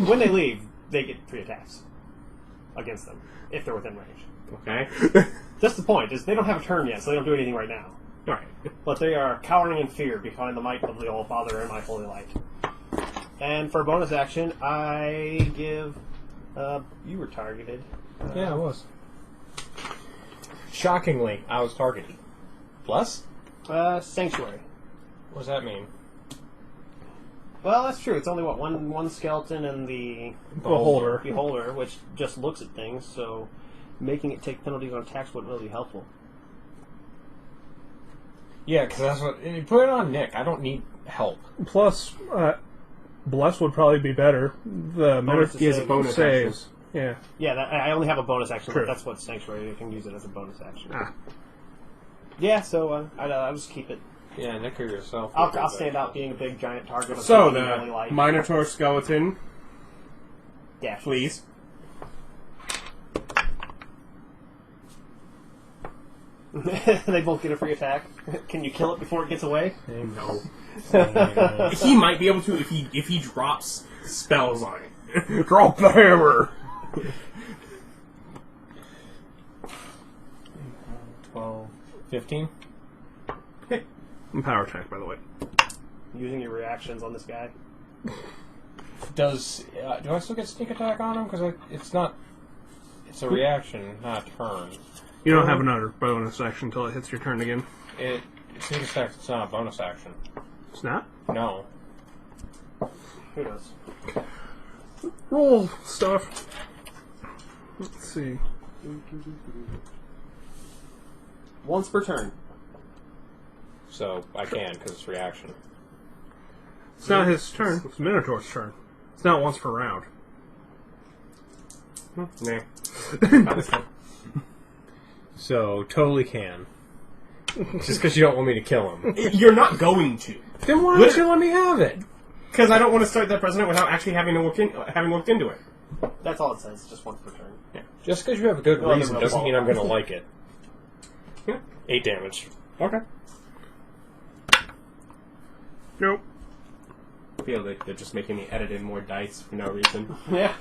Speaker 2: When they leave, they get 3 attacks against them, if they're within range.
Speaker 1: Okay?
Speaker 2: Just the point is they don't have a turn yet, so they don't do anything right now.
Speaker 1: Alright.
Speaker 2: But they are cowering in fear behind the might of the All Father and my holy light. And for a bonus action, I give... you were targeted.
Speaker 3: Yeah, I was. Shockingly, I was targeted. Plus?
Speaker 2: Sanctuary.
Speaker 3: What does that mean?
Speaker 2: Well, that's true. It's only, one skeleton and the
Speaker 4: Beholder.
Speaker 2: beholder, which just looks at things, so making it take penalties on attacks wouldn't really be helpful.
Speaker 3: Yeah, because that's what... You put it on Nick. I don't need help.
Speaker 4: Plus, Bless would probably be better. The
Speaker 2: Bonus to
Speaker 1: He has a
Speaker 2: save.
Speaker 1: bonus
Speaker 4: saves. Yeah.
Speaker 2: Yeah, I only have a bonus action,
Speaker 4: True.
Speaker 2: but that's what Sanctuary, I can use it as a bonus action.
Speaker 1: Ah.
Speaker 2: Yeah, so I'll just keep it.
Speaker 3: Yeah, Nick or yourself.
Speaker 2: I'll stand out being a big giant target of
Speaker 1: So,
Speaker 2: something you really
Speaker 1: the
Speaker 2: like.
Speaker 1: Minotaur skeleton,
Speaker 2: Dash.
Speaker 1: please.
Speaker 2: They both get a free attack. Can you kill it before it gets away?
Speaker 1: No. He might be able to if he drops spells on it.
Speaker 4: Drop the hammer!
Speaker 3: 15.
Speaker 4: And power attack, by the way.
Speaker 2: Using your reactions on this guy.
Speaker 3: Does do I still get sneak attack on him? Because it's not. It's a reaction, not a turn.
Speaker 4: You don't have another bonus action until it hits your turn again.
Speaker 3: Sneak attack. It's not a bonus action.
Speaker 4: It's not?
Speaker 3: No.
Speaker 2: Who knows?
Speaker 4: Roll stuff. Let's see.
Speaker 2: Once per turn.
Speaker 3: So I can because it's reaction.
Speaker 4: It's not his turn. It's Minotaur's turn. It's not once per round.
Speaker 1: Nah. Not this time.
Speaker 3: So totally can. Just because you don't want me to kill him.
Speaker 1: You're not going to.
Speaker 3: Then why don't you let me have it?
Speaker 1: Because I don't want to start that precedent without actually having looked into it.
Speaker 2: That's all it says, just once per turn.
Speaker 1: Yeah.
Speaker 3: Just because you have a good
Speaker 2: Well,
Speaker 3: reason
Speaker 2: then
Speaker 3: doesn't
Speaker 2: we'll
Speaker 3: mean I'm going to like it.
Speaker 1: Yeah.
Speaker 3: 8 damage.
Speaker 1: Okay.
Speaker 4: Nope.
Speaker 1: I feel like they're just making me edit in more dice for no reason.
Speaker 2: Yeah.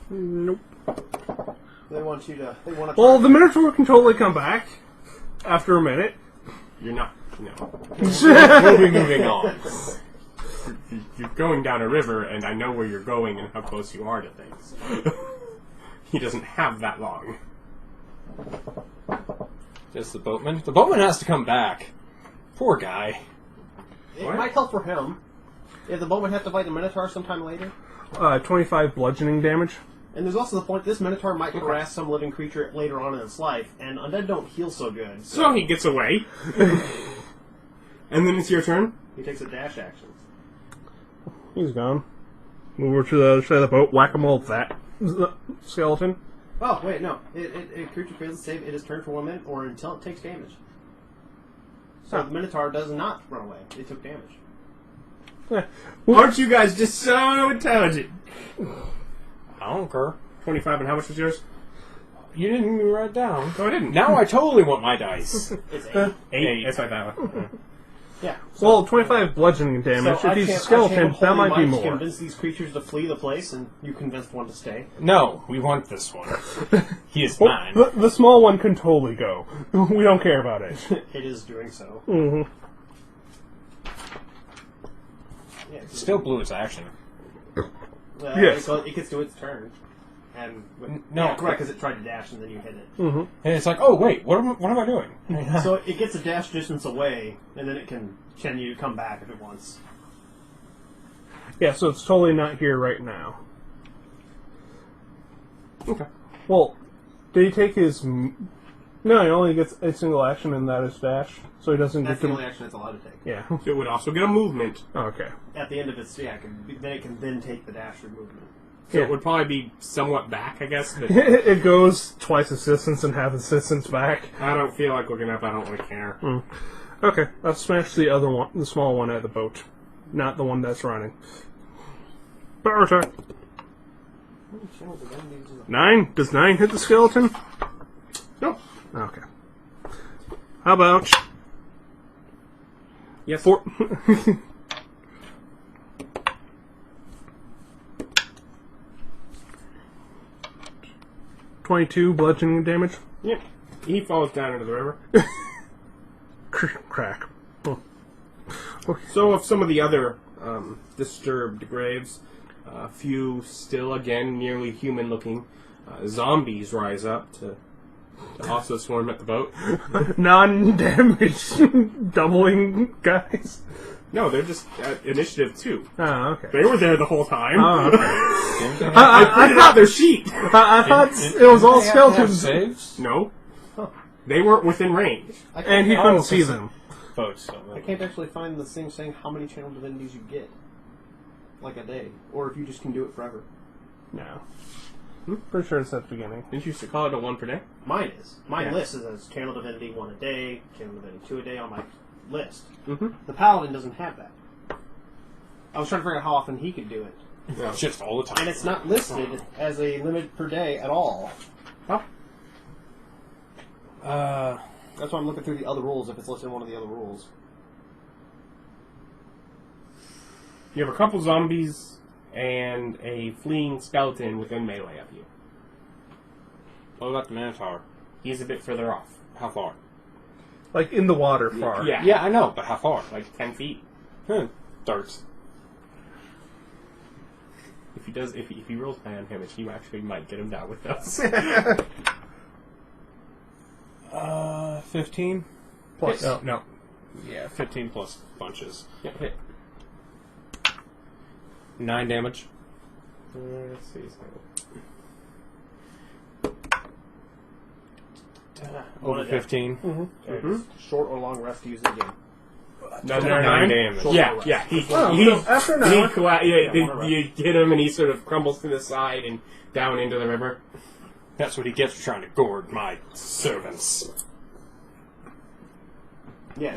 Speaker 4: Nope.
Speaker 2: They want you to... They want to...
Speaker 4: Well, the Minotaur can totally come back after a minute.
Speaker 1: You're not. No.
Speaker 3: We'll be moving on.
Speaker 1: You're going down a river, and I know where you're going and how close you are to things. He doesn't have that long.
Speaker 3: Just the boatman? The boatman has to come back. Poor guy.
Speaker 2: It
Speaker 1: What?
Speaker 2: might help for him. If the boatman has to fight a Minotaur sometime later.
Speaker 4: 25 bludgeoning damage.
Speaker 2: And there's also the point this Minotaur might harass some living creature later on in its life, and undead don't heal so good.
Speaker 1: So he gets away. And then it's your turn.
Speaker 2: He takes a dash action.
Speaker 4: He's gone. Move over to the other side of the boat, whack him all with that skeleton.
Speaker 2: Oh, wait, no. A creature fails to save, it is turned for 1 minute or until it takes damage. So the Minotaur does not run away. It took damage.
Speaker 4: Yeah.
Speaker 1: Aren't you guys just so intelligent?
Speaker 3: I don't care.
Speaker 1: 25, and how much was yours?
Speaker 3: You didn't even write it down.
Speaker 1: No, I didn't.
Speaker 3: Now I totally want my dice.
Speaker 2: It's 8.
Speaker 1: 8. That's like that one.
Speaker 2: Yeah.
Speaker 4: Well, 25 bludgeoning damage.
Speaker 2: So
Speaker 4: if he's a
Speaker 2: I
Speaker 4: skeleton,
Speaker 2: channel
Speaker 4: that
Speaker 2: Holy
Speaker 4: might be
Speaker 2: Might to
Speaker 4: more.
Speaker 2: convince these creatures to flee the place, and you convinced one to stay.
Speaker 3: No, we want this one. He is
Speaker 4: Well,
Speaker 3: mine.
Speaker 4: the small one can totally go. We don't care about it.
Speaker 2: It is doing so.
Speaker 4: Mm-hmm.
Speaker 2: Yeah,
Speaker 3: Still blew its action.
Speaker 4: Yes.
Speaker 2: It gets to its turn. And
Speaker 3: No.
Speaker 2: yeah, correct, because it tried to dash and then you hit it.
Speaker 4: Mm-hmm.
Speaker 3: And it's like, oh wait, what am I doing?
Speaker 2: So it gets a dash distance away, and then it can continue to come back if it wants.
Speaker 4: Yeah, so it's totally not here right now.
Speaker 1: Okay.
Speaker 4: Well, did he take his... No, he only gets a single action, and that is dash. So he doesn't
Speaker 2: That's
Speaker 4: get
Speaker 2: the
Speaker 4: to...
Speaker 2: only action it's allowed to take.
Speaker 4: Yeah.
Speaker 1: It would also get a movement.
Speaker 4: Okay.
Speaker 2: At the end of its, then it can then take the dash or movement.
Speaker 1: So
Speaker 4: Yeah.
Speaker 1: it would probably be somewhat back, I guess. But
Speaker 4: It goes twice assistance and half assistance back.
Speaker 1: I don't feel like looking up. I don't really care.
Speaker 4: Okay, I'll smash the other one, the small one at the boat. Not the one that's running. Power attack. 9? Does 9 hit the skeleton?
Speaker 1: No.
Speaker 4: Okay. How about...
Speaker 1: Yes.
Speaker 4: 4... 22 bludgeoning damage.
Speaker 1: Yep. He falls down into the river.
Speaker 4: Crack. Oh. Okay.
Speaker 1: So of some of the other disturbed graves, a few still, again, nearly human-looking zombies rise up to also swarm at the boat.
Speaker 4: Non-damage doubling guys.
Speaker 1: No, they're just initiative 2.
Speaker 4: Oh, okay.
Speaker 1: They were there the whole time.
Speaker 4: Oh, okay.
Speaker 1: I printed out their sheet.
Speaker 4: I thought it was all skeletons.
Speaker 3: Saves?
Speaker 1: No. They weren't within range.
Speaker 4: And he couldn't see them.
Speaker 3: Boats. So
Speaker 2: I can't actually find the thing saying how many channel divinities you get. Like a day. Or if you just can do it forever.
Speaker 4: No. Pretty sure it's at the beginning.
Speaker 1: Didn't you used to call it a 1 per day?
Speaker 2: Mine is. My
Speaker 1: Yeah.
Speaker 2: list is as channel divinity 1 a day, channel divinity 2 a day on my list.
Speaker 1: Mm-hmm.
Speaker 2: The paladin doesn't have that. I was trying to figure out how often he could do it.
Speaker 1: Yeah.
Speaker 3: just all the time.
Speaker 2: And it's not listed as a limit per day at all.
Speaker 1: Huh?
Speaker 2: That's why I'm looking through the other rules if it's listed in one of the other rules.
Speaker 1: You have a couple zombies and a fleeing skeleton within melee of you.
Speaker 3: What about the Minotaur?
Speaker 1: He's a bit further off.
Speaker 3: How far?
Speaker 4: Like in the water far.
Speaker 1: Yeah.
Speaker 3: Yeah, I know, but how far?
Speaker 1: Like 10 feet.
Speaker 3: Darts.
Speaker 1: If he rolls high on damage, he actually might get him down with us.
Speaker 3: 15?
Speaker 4: Plus.
Speaker 3: Oh, no. Yeah, 15 plus bunches.
Speaker 1: Yeah, hit.
Speaker 3: 9 damage.
Speaker 1: Let's see.
Speaker 3: Over 15.
Speaker 2: Okay, short or long rest to use it again.
Speaker 1: No,
Speaker 3: 9 damage.
Speaker 1: Yeah.
Speaker 4: After an hour.
Speaker 1: You hit him and he sort of crumbles to the side and down into the river.
Speaker 3: That's what he gets for trying to gourd my servants.
Speaker 2: Yeah.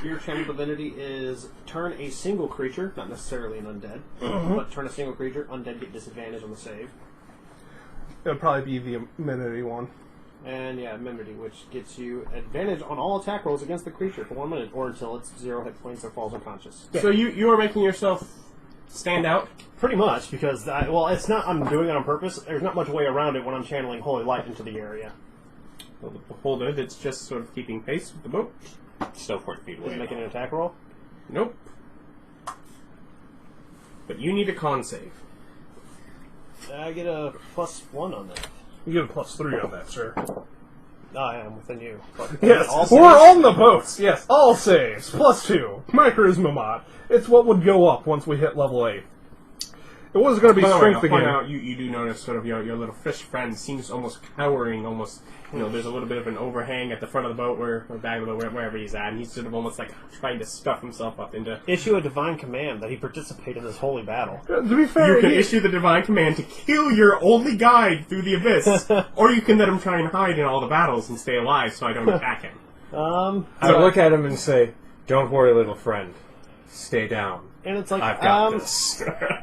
Speaker 2: Your channel divinity is turn a single creature, not necessarily an undead, but turn a single creature. Undead get disadvantage on the save.
Speaker 4: It'll probably be the amenity one.
Speaker 2: And yeah, amenity, which gets you advantage on all attack rolls against the creature for 1 minute, or until it's 0 hit points or falls unconscious.
Speaker 1: So you are making yourself stand out?
Speaker 2: Pretty much, because it's not. I'm doing it on purpose. There's not much way around it when I'm channeling holy light into the area.
Speaker 1: Well, the beholder that's just sort of keeping pace with the boat.
Speaker 3: Still 40 feet
Speaker 2: Is
Speaker 3: away.
Speaker 2: it making an attack roll?
Speaker 1: Nope. But you need a con save.
Speaker 2: I get a +1 on that.
Speaker 4: You get a +3 on that, sir.
Speaker 2: I am within you. But
Speaker 4: Yes,
Speaker 2: all
Speaker 4: we're
Speaker 2: saves?
Speaker 4: on the boats. Yes, all saves +2. My charisma mod. It's what would go up once we hit level 8. It was going to be
Speaker 1: By the way,
Speaker 4: strength
Speaker 1: I'll point
Speaker 4: again.
Speaker 1: out, you do notice sort of your little fish friend seems almost cowering, almost, there's a little bit of an overhang at the front of the boat or back of the boat, wherever he's at, and he's sort of almost like trying to stuff himself up into...
Speaker 2: Issue a divine command that he participate in this holy battle.
Speaker 4: To be fair,
Speaker 1: You can issue the divine command to kill your only guide through the abyss, or you can let him try and hide in all the battles and stay alive so I don't attack him.
Speaker 3: I look at him and say, "Don't worry, little friend. Stay down.
Speaker 2: And it's like,
Speaker 3: I've got this."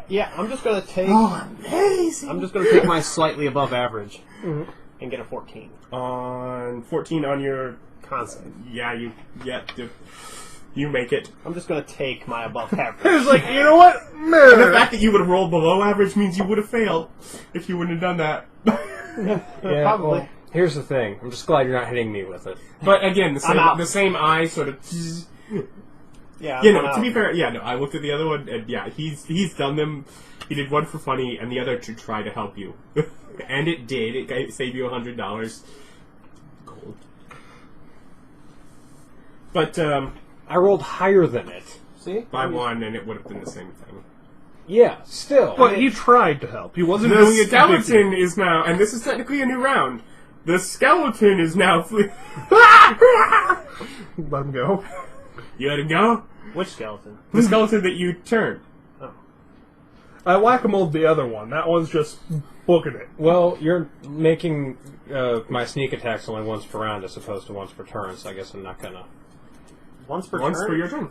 Speaker 2: yeah, I'm just gonna take.
Speaker 1: Oh, amazing!
Speaker 2: I'm just gonna take my slightly above average and get a 14.
Speaker 1: On 14 on your...
Speaker 2: Constant.
Speaker 1: You make it.
Speaker 2: I'm just gonna take my above average.
Speaker 4: it's like, you know what?
Speaker 1: And the
Speaker 4: Man.
Speaker 1: fact that you would have rolled below average means you would have failed if you wouldn't have done that.
Speaker 3: Yeah,
Speaker 2: Probably.
Speaker 3: well, here's the thing. I'm just glad you're not hitting me with it.
Speaker 1: But again,
Speaker 2: I'm out.
Speaker 1: the same eye sort of...
Speaker 2: Yeah.
Speaker 1: You
Speaker 2: I'm
Speaker 1: know,
Speaker 2: out.
Speaker 1: to be fair, I looked at the other one, and he's done them. He did one for funny, and the other to try to help you. And it did. It saved you $100. Gold. But,
Speaker 3: I rolled higher than it.
Speaker 2: See?
Speaker 1: by one, and it would have been the same thing.
Speaker 3: Yeah, still.
Speaker 4: But he tried to help. He wasn't
Speaker 1: The
Speaker 4: doing it
Speaker 1: skeleton is now, and this is technically a new round, the skeleton is now...
Speaker 4: Let him go.
Speaker 1: You let him go?
Speaker 2: Which skeleton?
Speaker 1: The skeleton that you turned.
Speaker 4: I whack-a-moled the other one. That one's just booking it.
Speaker 3: Well, you're making my sneak attacks only once per round as opposed to once per turn, so I guess I'm not gonna...
Speaker 2: Once per
Speaker 1: Once
Speaker 2: turn?
Speaker 1: for your turn.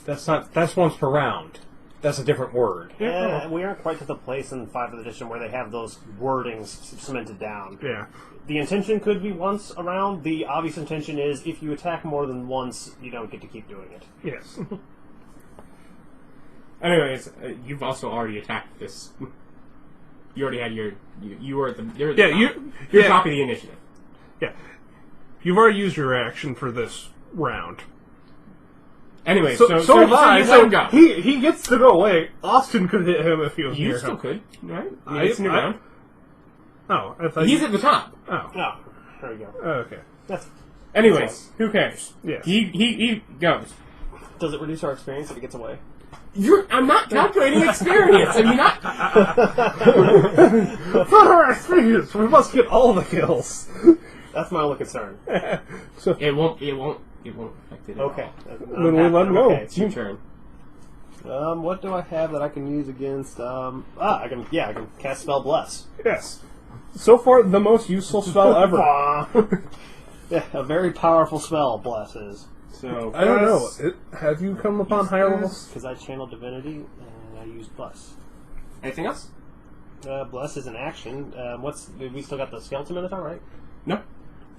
Speaker 3: That's once per round. That's a different word.
Speaker 2: Yeah, we aren't quite to the place in 5th edition where they have those wordings cemented down.
Speaker 4: Yeah.
Speaker 2: The intention could be once a round. The obvious intention is if you attack more than once, you don't get to keep doing it.
Speaker 4: Yes.
Speaker 1: Anyways, you've also already attacked this. You already had your... You were at the... You're at
Speaker 4: Yeah,
Speaker 1: the top.
Speaker 4: you-
Speaker 1: You're
Speaker 4: yeah.
Speaker 1: top of the initiative.
Speaker 4: Yeah. You've already used your action for this round.
Speaker 1: Anyway,
Speaker 4: So
Speaker 1: so
Speaker 4: have
Speaker 1: you
Speaker 4: I.
Speaker 1: let him go.
Speaker 4: He gets to go away. Austin could hit him if he was
Speaker 1: You
Speaker 4: near
Speaker 1: still
Speaker 4: him.
Speaker 1: could, right? I mean, it's a new round.
Speaker 4: Oh, I thought
Speaker 1: He's at the top.
Speaker 4: Oh.
Speaker 2: Oh, there we go.
Speaker 4: Okay.
Speaker 2: That's,
Speaker 1: Anyways, who cares?
Speaker 4: Yes.
Speaker 1: He goes.
Speaker 2: does it reduce our experience if it gets away?
Speaker 1: I'm not calculating experience. I mean, not...
Speaker 4: For our experience, we must get all the kills.
Speaker 2: That's my only concern.
Speaker 4: So
Speaker 1: It won't affect it at
Speaker 2: Okay.
Speaker 1: all.
Speaker 4: Then we let him go.
Speaker 2: Okay.
Speaker 1: It's your turn.
Speaker 2: What do I have that I can use against? I can cast Spell Bless.
Speaker 4: yes. So far, the most useful spell ever.
Speaker 2: Yeah, a very powerful spell. Bless is
Speaker 1: So
Speaker 4: I don't know. Have you come upon higher levels?
Speaker 2: because I channel Divinity and I use Bless.
Speaker 1: anything else?
Speaker 2: Bless is an action. We still got the skeleton minotaur, right?
Speaker 1: No.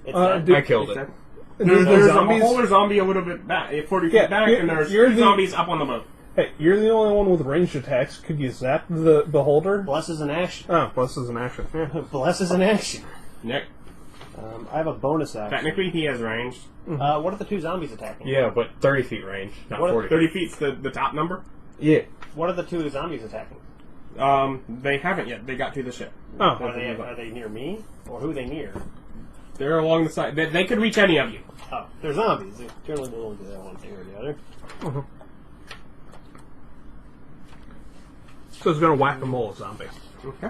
Speaker 2: It's
Speaker 4: Did-
Speaker 3: I killed it.
Speaker 1: There's
Speaker 4: the
Speaker 1: a
Speaker 4: zombies?
Speaker 1: whole zombie a little bit back, 40 feet
Speaker 4: Yeah,
Speaker 1: back,
Speaker 4: you're-
Speaker 1: and there's
Speaker 4: you're
Speaker 1: three
Speaker 4: the-
Speaker 1: zombies up on the boat.
Speaker 4: Hey, you're the only one with ranged attacks. Could you zap the beholder?
Speaker 2: Bless is an action.
Speaker 4: Oh, plus is an action. Yeah.
Speaker 2: Bless is an action.
Speaker 1: Nick.
Speaker 2: I have a bonus action.
Speaker 1: Technically, he has range.
Speaker 2: What are the 2 zombies attacking?
Speaker 3: Yeah, but 30 feet range, not 40.
Speaker 1: 30 feet's the top number.
Speaker 3: Yeah.
Speaker 2: What are the 2 zombies attacking?
Speaker 1: They haven't yet. They got to the ship.
Speaker 4: Oh.
Speaker 2: Are they near me? Or who are they near?
Speaker 1: They're along the side. They could reach any of you.
Speaker 2: Oh, they're zombies. They generally will do that one thing or the other.
Speaker 4: Uh-huh. So it's gonna whack a mole zombie.
Speaker 1: Okay.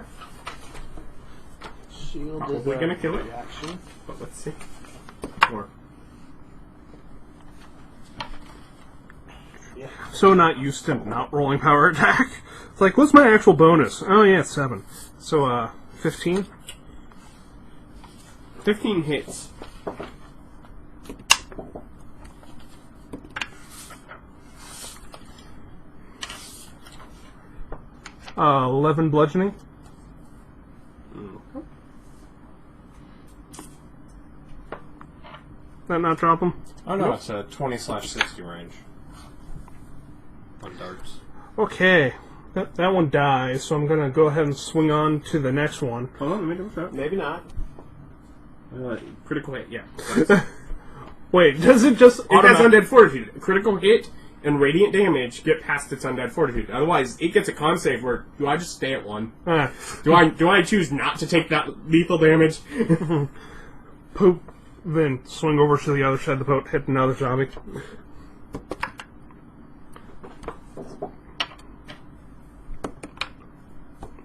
Speaker 2: Shield
Speaker 1: Probably gonna kill it.
Speaker 2: reaction.
Speaker 1: But let's see. Or
Speaker 4: So not used to not rolling power attack. It's like, what's my actual bonus? Oh yeah, it's 7. So 15.
Speaker 1: 15 hits.
Speaker 4: Uh, 11 bludgeoning. That not drop him?
Speaker 3: Oh no, it's a 20/60 range. On darts.
Speaker 4: Okay. That one dies, so I'm gonna go ahead and swing on to the next one.
Speaker 1: Hold on, let me double check.
Speaker 2: Maybe not.
Speaker 1: Critical hit, yeah.
Speaker 4: Wait, does it just
Speaker 1: It has undead fortitude. Critical hit and radiant damage get past its undead fortitude. Otherwise, it gets a con save where, do I just stay at 1? Do I choose not to take that lethal damage?
Speaker 4: Poop, then swing over to the other side of the boat, hit another zombie.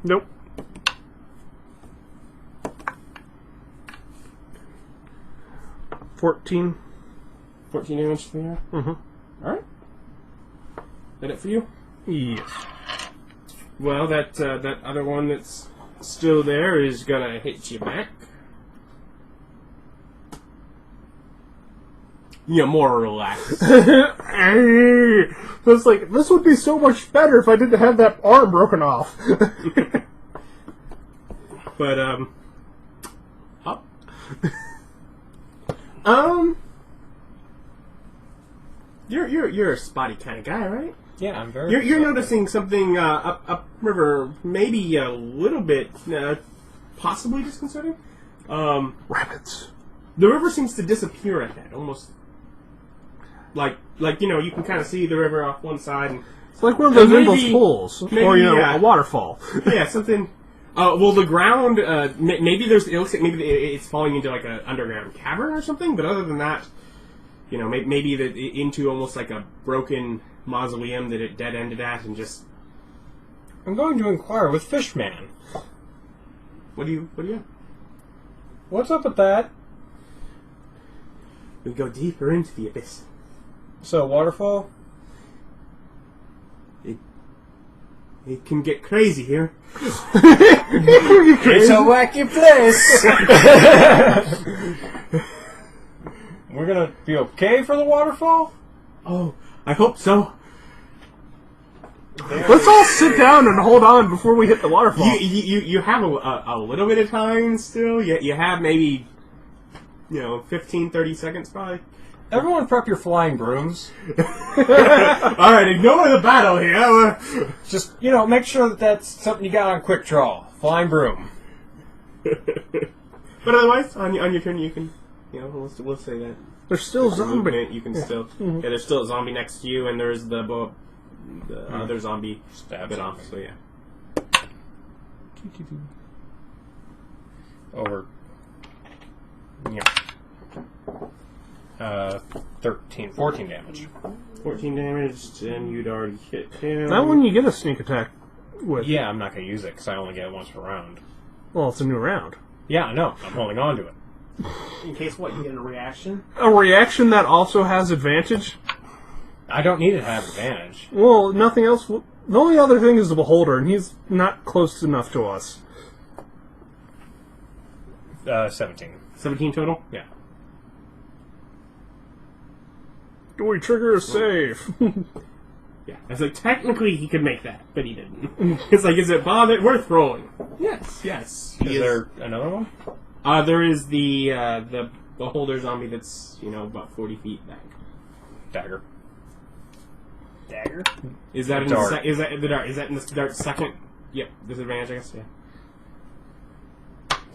Speaker 4: Nope. 14.
Speaker 1: 14 damage to the air?
Speaker 4: Mm-hmm.
Speaker 1: Alright. That it for you?
Speaker 4: Yes.
Speaker 1: Well, that other one that's still there is gonna hit you back. Yeah, more relaxed.
Speaker 4: It's like, this would be so much better if I didn't have that arm broken off.
Speaker 1: But, up. You're a spotty kind of guy, right?
Speaker 3: Yeah, I'm very.
Speaker 1: You're noticing something up river, maybe a little bit, possibly disconcerting.
Speaker 4: Rabbits.
Speaker 1: The river seems to disappear at that, almost like you can kind of see the river off one side. And,
Speaker 4: It's like one of those
Speaker 1: maybe-
Speaker 4: endless pools,
Speaker 1: maybe,
Speaker 4: or
Speaker 1: yeah.
Speaker 4: a waterfall.
Speaker 1: yeah, something. Well, the ground. Maybe there's. It looks like maybe it's falling into like an underground cavern or something. But other than that, maybe into almost like a broken mausoleum that it dead ended at, and just.
Speaker 3: I'm going to inquire with Fishman.
Speaker 1: What do you have?
Speaker 3: What's up with that?
Speaker 1: We go deeper into the abyss.
Speaker 3: So, waterfall?
Speaker 1: It can get crazy here.
Speaker 3: It's a wacky place! We're gonna be okay for the waterfall?
Speaker 1: Oh, I hope so.
Speaker 4: Let's all sit down and hold on before we hit the waterfall.
Speaker 1: You have a little bit of time still. You have maybe 15, 30 seconds probably.
Speaker 3: Everyone prep your flying brooms.
Speaker 1: Alright, ignore the battle here.
Speaker 3: Just, make sure that that's something you got on quick draw. Flying broom.
Speaker 1: But otherwise, on your turn, you can, we'll say that.
Speaker 4: There's still
Speaker 1: The
Speaker 4: zombie.
Speaker 1: movement, you can still. Yeah, there's still a zombie next to you, and there's the other zombie
Speaker 3: Stab
Speaker 1: bit off.
Speaker 3: zombie.
Speaker 1: So yeah.
Speaker 3: Over. Yeah. 14 damage.
Speaker 1: 14 damage, and you'd already hit him.
Speaker 4: That one you get a sneak attack with.
Speaker 3: Yeah, I'm not going to use it because I only get it once per round.
Speaker 4: Well, it's a new round.
Speaker 3: Yeah, I know. I'm holding on to it.
Speaker 2: In case what, you get a reaction?
Speaker 4: A reaction that also has advantage?
Speaker 3: I don't need it to have advantage.
Speaker 4: Well, nothing else. The only other thing is the Beholder, and he's not close enough to us.
Speaker 3: 17.
Speaker 1: 17 total?
Speaker 3: Yeah.
Speaker 4: Do we trigger a save?
Speaker 1: Yeah. I was like, technically he could make that, but he didn't. It's like, is it worth rolling? Yes.
Speaker 3: Is there another one?
Speaker 1: There is the beholder zombie that's, about 40 feet back.
Speaker 3: Dagger.
Speaker 2: Dagger?
Speaker 1: Is that in
Speaker 3: Dart.
Speaker 1: is that in the dart? Is that in the dart second? Yep, disadvantage, I guess. Yeah.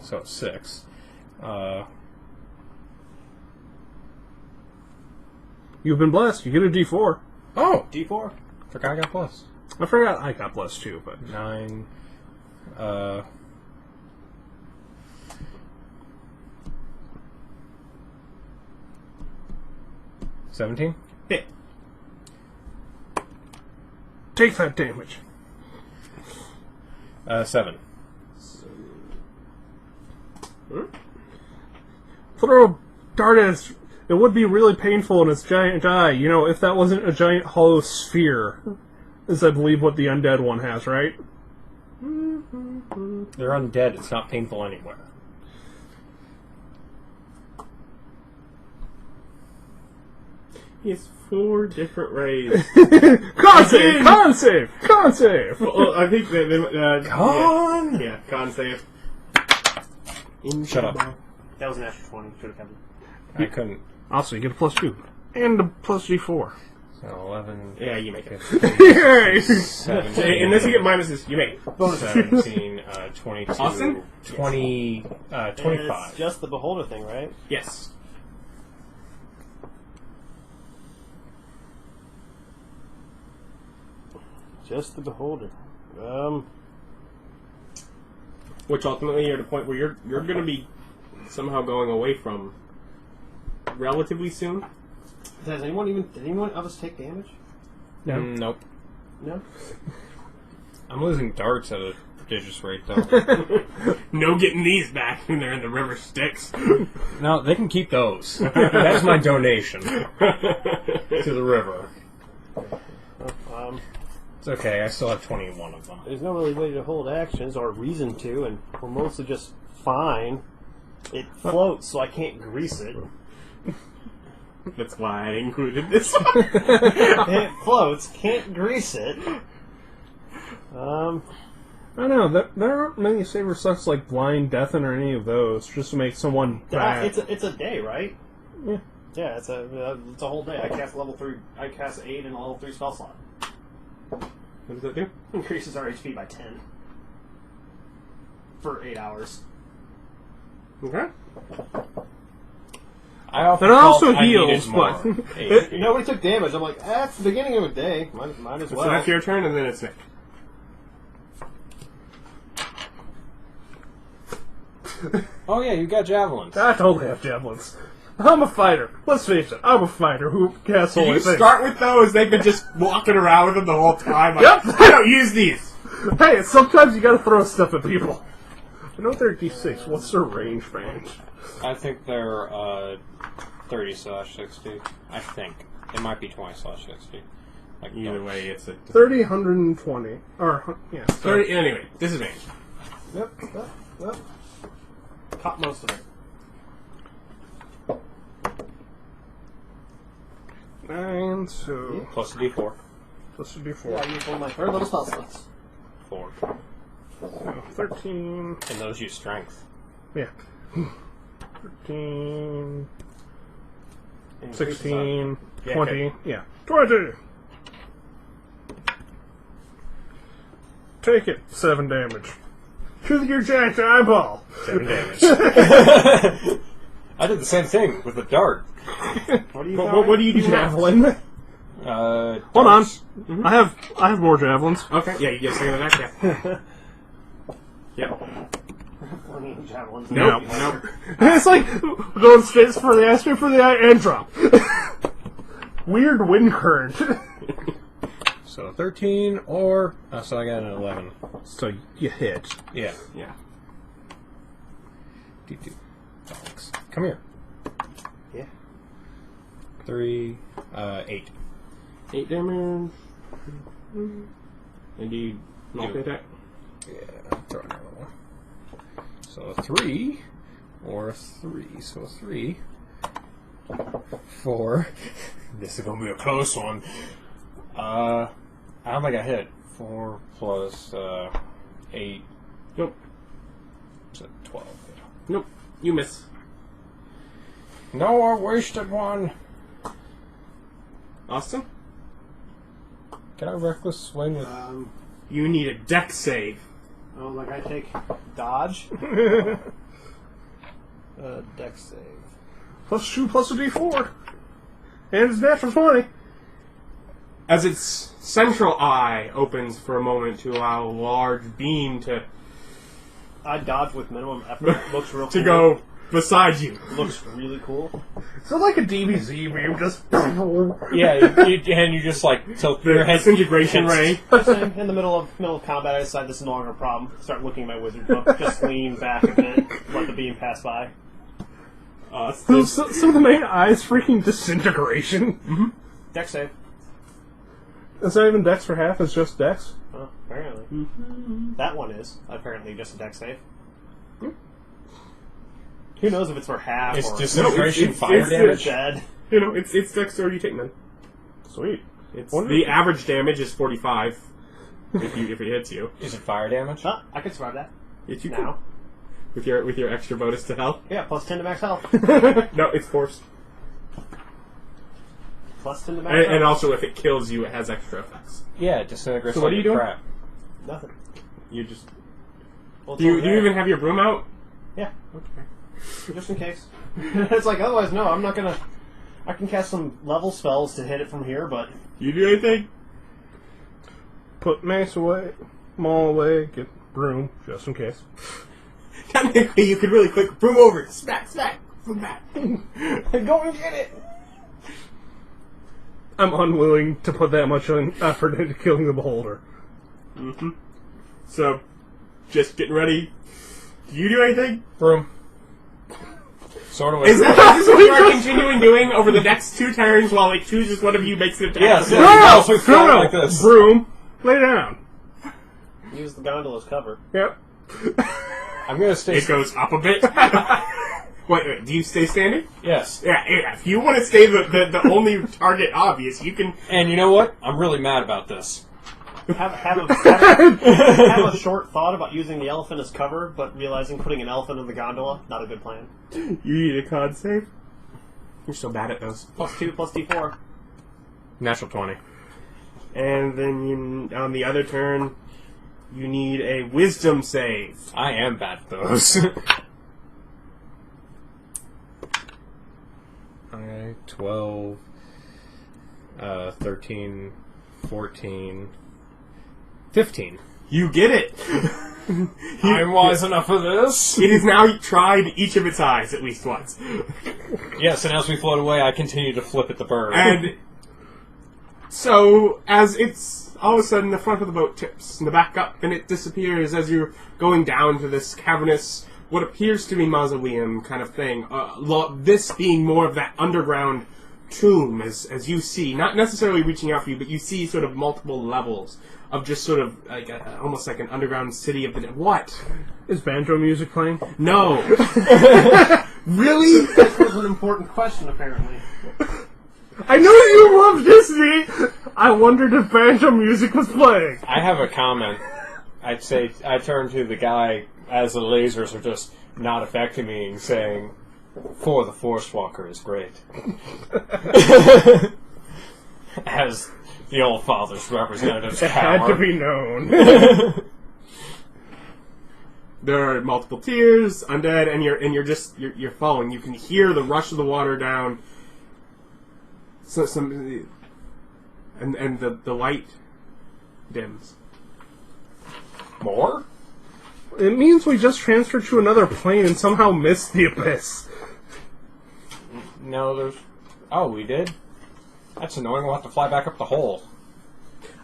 Speaker 3: So it's 6.
Speaker 4: You've been blessed. You get a D4.
Speaker 3: Oh!
Speaker 2: D4.
Speaker 3: Forgot I got plus.
Speaker 4: I forgot I got blessed too, but
Speaker 3: 9. 17?
Speaker 1: Hit.
Speaker 4: take that damage.
Speaker 3: 7.
Speaker 4: Throw a dart at its... It would be really painful in its giant eye. You know, if that wasn't a giant hollow sphere. Is, I believe, what the undead one has, right?
Speaker 3: They're undead. It's not painful anywhere.
Speaker 1: He has 4 different rays.
Speaker 4: Con save! Con save! Con save!
Speaker 1: Well, I think
Speaker 3: Con!
Speaker 1: Yeah, con save.
Speaker 3: Shut up.
Speaker 2: That was an extra 20. Should have counted.
Speaker 3: I couldn't.
Speaker 4: Also, you get a +2. And a +G4.
Speaker 3: So 11.
Speaker 1: Yeah, you make it.
Speaker 3: 17.
Speaker 1: Unless you get minuses, you make it.
Speaker 2: Bonus.
Speaker 3: 17, 22,
Speaker 1: Austin?
Speaker 3: 20, 25.
Speaker 2: It's just the beholder thing, right?
Speaker 1: Yes.
Speaker 2: Just the beholder.
Speaker 1: Which ultimately you're at a point where you're going to be somehow going away from relatively soon.
Speaker 2: Did anyone of us take damage?
Speaker 4: No.
Speaker 3: Nope.
Speaker 2: No.
Speaker 3: I'm losing darts at a prodigious rate, though.
Speaker 1: No getting these back when they're in the River Styx.
Speaker 3: No, they can keep those. That's my donation to the river. It's okay, I still have 21 of them.
Speaker 2: There's no really way to hold actions or reason to, and we're mostly just fine. It floats, so I can't grease it.
Speaker 1: That's why I included this.
Speaker 2: It floats, can't grease it.
Speaker 4: I don't know. There aren't many saber sucks like blind deafen or any of those, just to make someone bad.
Speaker 2: It's a day, right?
Speaker 4: Yeah.
Speaker 2: Yeah, it's a whole day. I cast level 3. I cast 8 in a level 3 spell slot.
Speaker 1: What does that do?
Speaker 2: Increases our HP by 10 for 8 hours.
Speaker 1: Okay.
Speaker 3: I often
Speaker 4: That
Speaker 3: felt
Speaker 4: also
Speaker 3: I needed
Speaker 4: heals,
Speaker 3: more
Speaker 4: but-
Speaker 3: HP.
Speaker 2: Nobody took damage. I'm like, it's the beginning of a day. Might as well.
Speaker 1: So that's your turn, and then it's Nick.
Speaker 3: Oh yeah, you got javelins.
Speaker 4: I totally have javelins. I'm a fighter. Let's face it, I'm a fighter who casts
Speaker 1: If
Speaker 4: holy
Speaker 1: you
Speaker 4: things.
Speaker 1: start with those, they've been just walking around with them the whole time. Like,
Speaker 4: Yep.
Speaker 1: I don't use these.
Speaker 4: Hey, sometimes you gotta throw stuff at people. I know they're D6. What's their range?
Speaker 3: I think they're 30/60. I think. It might be 20/60. Like
Speaker 1: Either
Speaker 3: darts.
Speaker 1: way, it's a
Speaker 4: 30, 120. Or, yeah.
Speaker 1: 30. Anyway, disadvantage.
Speaker 2: Yep. Caught most of it.
Speaker 4: 9, so...
Speaker 3: Plus a D4.
Speaker 4: Plus a D4.
Speaker 2: Yeah, I used one of my third level spell slots.
Speaker 3: 4.
Speaker 4: So 13...
Speaker 3: And those use strength.
Speaker 4: Yeah. 13...
Speaker 2: And
Speaker 4: 16...
Speaker 1: Yeah,
Speaker 4: 20...
Speaker 1: okay.
Speaker 4: Yeah. 20! Take it. 7 damage. To your giant eyeball!
Speaker 3: 7 damage. I did the same thing with the dart.
Speaker 2: What do you
Speaker 1: What do you do now?
Speaker 4: Javelin. Hold on.
Speaker 3: Darts.
Speaker 4: I have more javelins.
Speaker 1: Okay, yeah, you get a second of that, yeah. Yep.
Speaker 2: Javelins.
Speaker 1: Nope.
Speaker 4: It's like going straight for the eye, straight for the eye, and drop. Weird wind current.
Speaker 3: So 13 or... so I got an 11.
Speaker 4: So you hit.
Speaker 3: Yeah.
Speaker 1: Yeah.
Speaker 3: Dogs. Come here.
Speaker 2: Yeah.
Speaker 3: 3, 8.
Speaker 1: 8 damage. And do you multi-attack?
Speaker 3: Yeah, throw another one. So 3 or 3. So 3. 4. This is gonna be a close one. I don't think I hit. 4 plus 8.
Speaker 1: Nope.
Speaker 3: So 12.
Speaker 1: Nope. You miss.
Speaker 3: No, I wasted one.
Speaker 1: Austin?
Speaker 3: Can I reckless swing with?
Speaker 1: You need a deck save.
Speaker 2: Oh, like I take dodge. Dex save.
Speaker 4: +2 plus a D4. And it's natural 20.
Speaker 1: As its central eye opens for a moment to allow a large beam to
Speaker 2: I dodge with minimum effort. Looks real cool.
Speaker 1: go beside you.
Speaker 2: Looks really cool.
Speaker 4: So like a DBZ beam, just...
Speaker 3: Yeah, and you just like tilt your head.
Speaker 1: Disintegration ray.
Speaker 2: In the middle of combat, I decide this is no longer a problem. Start looking at my wizard book. Just lean back a bit. Let the beam pass by.
Speaker 4: So the main eye's freaking disintegration.
Speaker 1: Mm-hmm.
Speaker 2: Dex save.
Speaker 4: It's not even Dex for half, it's just Dex.
Speaker 2: Oh, apparently. Mm-hmm. That one is apparently just a dex save. Who knows if it's for half
Speaker 3: It's
Speaker 2: or...
Speaker 3: disintegration
Speaker 1: it's
Speaker 3: fire damage.
Speaker 2: Dead.
Speaker 1: You know, it's Dex or you take none.
Speaker 4: Sweet.
Speaker 1: It's the average damage is 45 if it hits you.
Speaker 3: Is it fire damage?
Speaker 2: Huh, I can survive that.
Speaker 1: If you
Speaker 2: Now.
Speaker 1: with your extra bonus to health.
Speaker 2: Yeah, plus 10 to max health.
Speaker 1: No, it's forced.
Speaker 2: Plus 10 to max health.
Speaker 1: And also, if it kills you, it has extra effects.
Speaker 3: Yeah, disintegration.
Speaker 1: So what are you doing?
Speaker 3: Crap.
Speaker 2: Nothing.
Speaker 1: You just
Speaker 2: Well,
Speaker 1: do you even have your broom out?
Speaker 2: Yeah,
Speaker 1: Okay.
Speaker 2: just in case. It's like, otherwise, no, I'm not gonna... I can cast some level spells to hit it from here, but...
Speaker 1: You do anything?
Speaker 4: Put mace away, maul away, get broom, just in case.
Speaker 1: Technically, you could really quick broom over, smack, from that.
Speaker 2: Go and get it!
Speaker 4: I'm unwilling to put that much effort into killing the beholder.
Speaker 1: Mm-hmm. So, just getting ready. Do you do anything?
Speaker 3: Broom. Sort of.
Speaker 1: Is this what you are continuing doing over the next 2 turns while it chooses one of you makes an attack?
Speaker 3: Yes.
Speaker 4: No,
Speaker 3: Like this.
Speaker 4: Broom, lay down.
Speaker 2: Use the gondola's cover.
Speaker 4: Yep.
Speaker 3: I'm gonna stay.
Speaker 1: It goes up a bit. Wait, do you stay standing?
Speaker 3: Yes.
Speaker 1: Yeah, if you want to stay the only target obvious, you can...
Speaker 3: And you know what? I'm really mad about this.
Speaker 2: Have a short thought about using the elephant as cover, but realizing putting an elephant in the gondola, not a good plan.
Speaker 1: You need a con save? You're so bad at those.
Speaker 2: Plus 2, plus D4.
Speaker 1: Natural 20. And then on the other turn, you need a wisdom save.
Speaker 3: I am bad at those. Alright, 12, 13, 14, 15.
Speaker 1: You get it!
Speaker 3: I'm wise enough for this.
Speaker 1: It has now tried each of its eyes at least once.
Speaker 3: Yes, and as we float away, I continue to flip at the bird.
Speaker 1: And so, as it's all of a sudden the front of the boat tips and the back up, and it disappears as you're going down to this cavernous, what appears to be mausoleum kind of thing. This being more of that underground tomb, as you see, not necessarily reaching out for you, but you see sort of multiple levels of just sort of like almost like an underground city of the dead. What?
Speaker 4: Is banjo music playing?
Speaker 1: No. Really?
Speaker 2: This was an important question, apparently.
Speaker 4: I know you love Disney! I wondered if banjo music was playing.
Speaker 3: I have a comment. I'd say I turn to the guy as the lasers are just not affecting me and saying, "For the Force Walker is great." As the old father's representative's
Speaker 4: It had to
Speaker 3: power.
Speaker 4: be known.
Speaker 1: There are multiple tiers, undead, and you're following. You can hear the rush of the water down. So and the light dims.
Speaker 3: More?
Speaker 4: It means we just transferred to another plane and somehow missed the abyss.
Speaker 3: No, there's... Oh, we did? That's annoying. We'll have to fly back up the hole.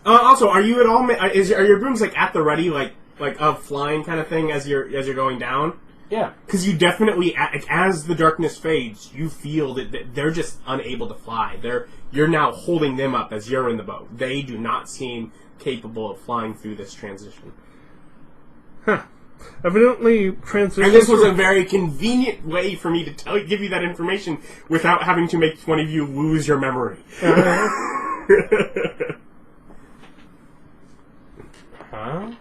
Speaker 1: Also, are you at all? Are your brooms like at the ready, like of flying kind of thing as you're going down?
Speaker 3: Yeah.
Speaker 1: Because you definitely, as the darkness fades, you feel that they're just unable to fly. You're now holding them up as you're in the boat. They do not seem capable of flying through this transition.
Speaker 4: Huh. Evidently, transition.
Speaker 1: And this was a very convenient way for me to give you that information without having to make one of you lose your memory.
Speaker 3: Huh?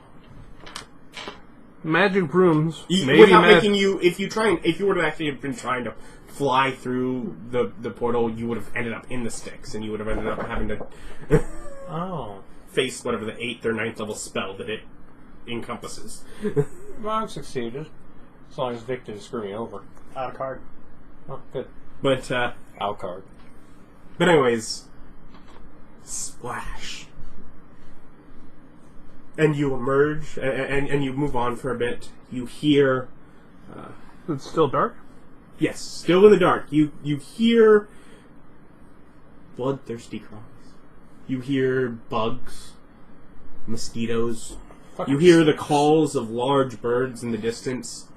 Speaker 4: Magic brooms.
Speaker 1: Without making you, if you were to actually have been trying to fly through the portal, you would have ended up in the Styx, and you would have ended up having to
Speaker 3: Oh.
Speaker 1: face whatever the 8th or 9th level spell that it encompasses.
Speaker 3: Well, I've succeeded. As long as Vic didn't screw me over.
Speaker 2: Out of card.
Speaker 3: Oh, good.
Speaker 1: But
Speaker 3: Out card.
Speaker 1: But anyways, splash. And you emerge, and you move on for a bit. You hear...
Speaker 4: It's still dark?
Speaker 1: Yes, still in the dark. You hear bloodthirsty cries. You hear bugs, mosquitoes. You hear the calls of large birds in the distance.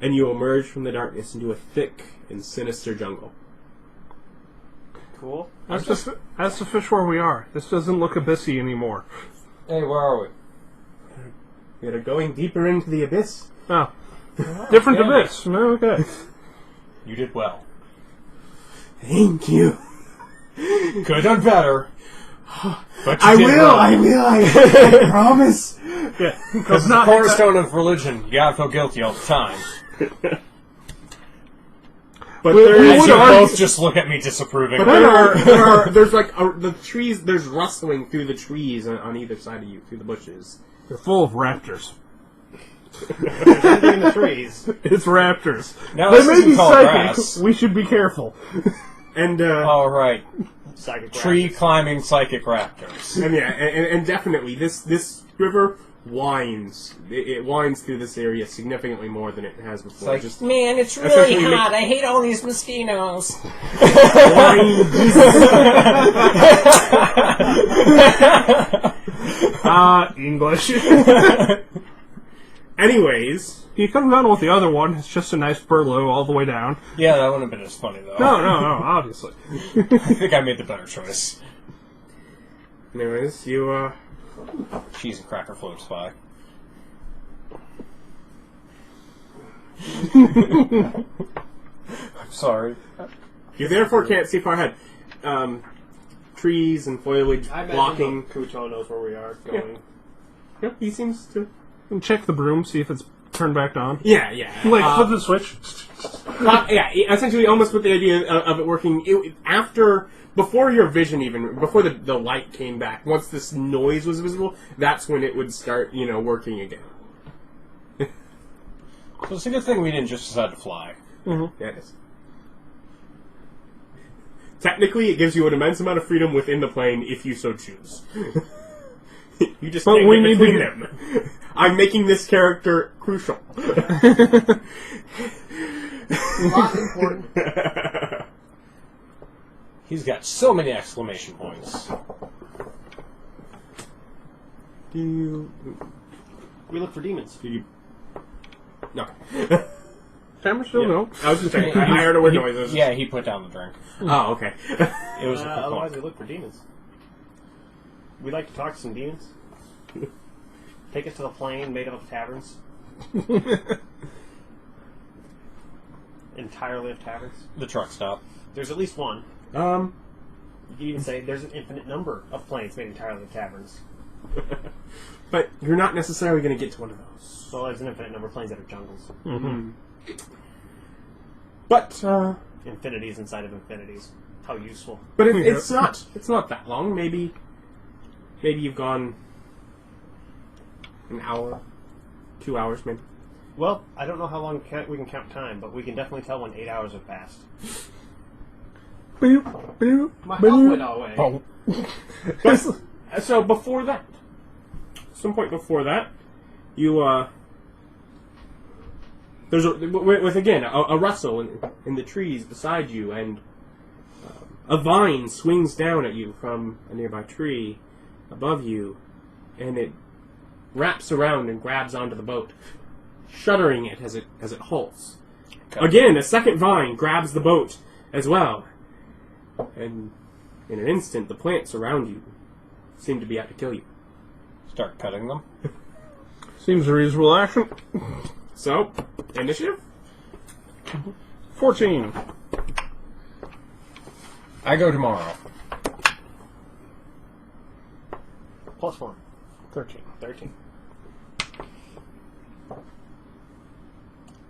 Speaker 1: And you emerge from the darkness into a thick and sinister jungle.
Speaker 2: Cool.
Speaker 4: Ask the fish where we are. This doesn't look abyssy anymore.
Speaker 3: Hey, where are we?
Speaker 1: We are going deeper into the abyss.
Speaker 4: Oh. Different
Speaker 3: damn
Speaker 4: abyss. Okay.
Speaker 3: You did well.
Speaker 1: Thank you.
Speaker 3: Could have done better. But
Speaker 1: I will, I promise.
Speaker 4: Yeah.
Speaker 3: Because the cornerstone of religion, you gotta feel guilty all the time.
Speaker 1: But
Speaker 4: We
Speaker 3: As
Speaker 4: would
Speaker 3: you
Speaker 4: argue-
Speaker 3: both just look at me disapproving.
Speaker 1: But there's like the trees. There's rustling through the trees on either side of you, through the bushes.
Speaker 4: They're full of raptors.
Speaker 2: There's anything in the trees.
Speaker 4: It's raptors.
Speaker 3: Now
Speaker 4: They
Speaker 3: this
Speaker 4: may
Speaker 3: isn't
Speaker 4: be
Speaker 3: called
Speaker 4: psychic.
Speaker 3: grass.
Speaker 4: We should be careful.
Speaker 1: And
Speaker 3: All right,
Speaker 2: Psychic
Speaker 3: tree
Speaker 2: raptors.
Speaker 3: climbing psychic raptors.
Speaker 1: and yeah, and definitely this river winds. It winds through this area significantly more than it has
Speaker 3: It's
Speaker 1: before.
Speaker 3: like,
Speaker 1: Just
Speaker 3: man, it's
Speaker 1: essentially
Speaker 3: really
Speaker 1: make-
Speaker 3: hot. I hate all these mosquitoes.
Speaker 4: English.
Speaker 1: Anyways,
Speaker 4: You could have gone with the other one. It's just a nice burlow all the way down.
Speaker 3: Yeah, that wouldn't have been as funny though.
Speaker 4: No, obviously.
Speaker 3: I think I made the better choice.
Speaker 1: you
Speaker 3: Cheese and cracker floats by. I'm sorry.
Speaker 1: you therefore can't see far ahead. Trees and foliage
Speaker 2: I imagine
Speaker 1: blocking.
Speaker 2: Kuto knows where we are going.
Speaker 1: Yep, he seems to.
Speaker 4: And check the broom, see if it's turned back on.
Speaker 1: Yeah.
Speaker 4: Like, flip the switch.
Speaker 1: Essentially, almost with the idea of it working before your vision, even before the light came back. Once this noise was visible, that's when it would start, working again.
Speaker 3: So it's a good thing we didn't just decide to fly.
Speaker 4: Mm-hmm.
Speaker 1: Yeah, it is. Technically, it gives you an immense amount of freedom within the plane if you so choose. You just
Speaker 4: But
Speaker 1: can't
Speaker 4: we
Speaker 1: get
Speaker 4: need
Speaker 1: between
Speaker 4: to
Speaker 1: them. I'm making this character crucial.
Speaker 2: Not important.
Speaker 3: He's got so many exclamation points.
Speaker 1: Do
Speaker 2: We look for demons.
Speaker 1: you? No.
Speaker 4: Camera still no.
Speaker 1: I was just checking. I heard a weird
Speaker 3: He-
Speaker 1: noises.
Speaker 3: Yeah, he put down the drink.
Speaker 1: Oh, okay.
Speaker 3: It was a
Speaker 2: Otherwise, we
Speaker 3: quick
Speaker 2: look for demons. We'd like to talk to some demons. Take us to the plane made up of taverns. Entirely of taverns.
Speaker 3: The truck stop.
Speaker 2: There's at least one.
Speaker 1: Um,
Speaker 2: You can even say there's an infinite number of planes made entirely of taverns.
Speaker 1: but you're not necessarily going to get to one of those.
Speaker 2: So there's an infinite number of planes that are jungles.
Speaker 4: Mm-hmm.
Speaker 1: But
Speaker 2: Infinities inside of infinities. How useful.
Speaker 1: but it's not that long. Maybe you've gone an hour, 2 hours, maybe.
Speaker 2: Well, I don't know how long we can count time, but we can definitely tell when 8 hours have passed.
Speaker 4: Boop, boop,
Speaker 2: My health went
Speaker 4: boop.
Speaker 2: away.
Speaker 1: But, so before that, some point before that, you there's with again a rustle in the trees beside you, and a vine swings down at you from a nearby tree above you, and it wraps around and grabs onto the boat, shuddering it as it halts.
Speaker 3: Okay.
Speaker 1: Again, a second vine grabs the boat as well, and in an instant, the plants around you seem to be out to kill you.
Speaker 3: Start cutting them.
Speaker 4: Seems a reasonable action.
Speaker 1: So, initiative?
Speaker 4: 14.
Speaker 3: I go tomorrow.
Speaker 2: +1.
Speaker 4: 13.
Speaker 2: 13.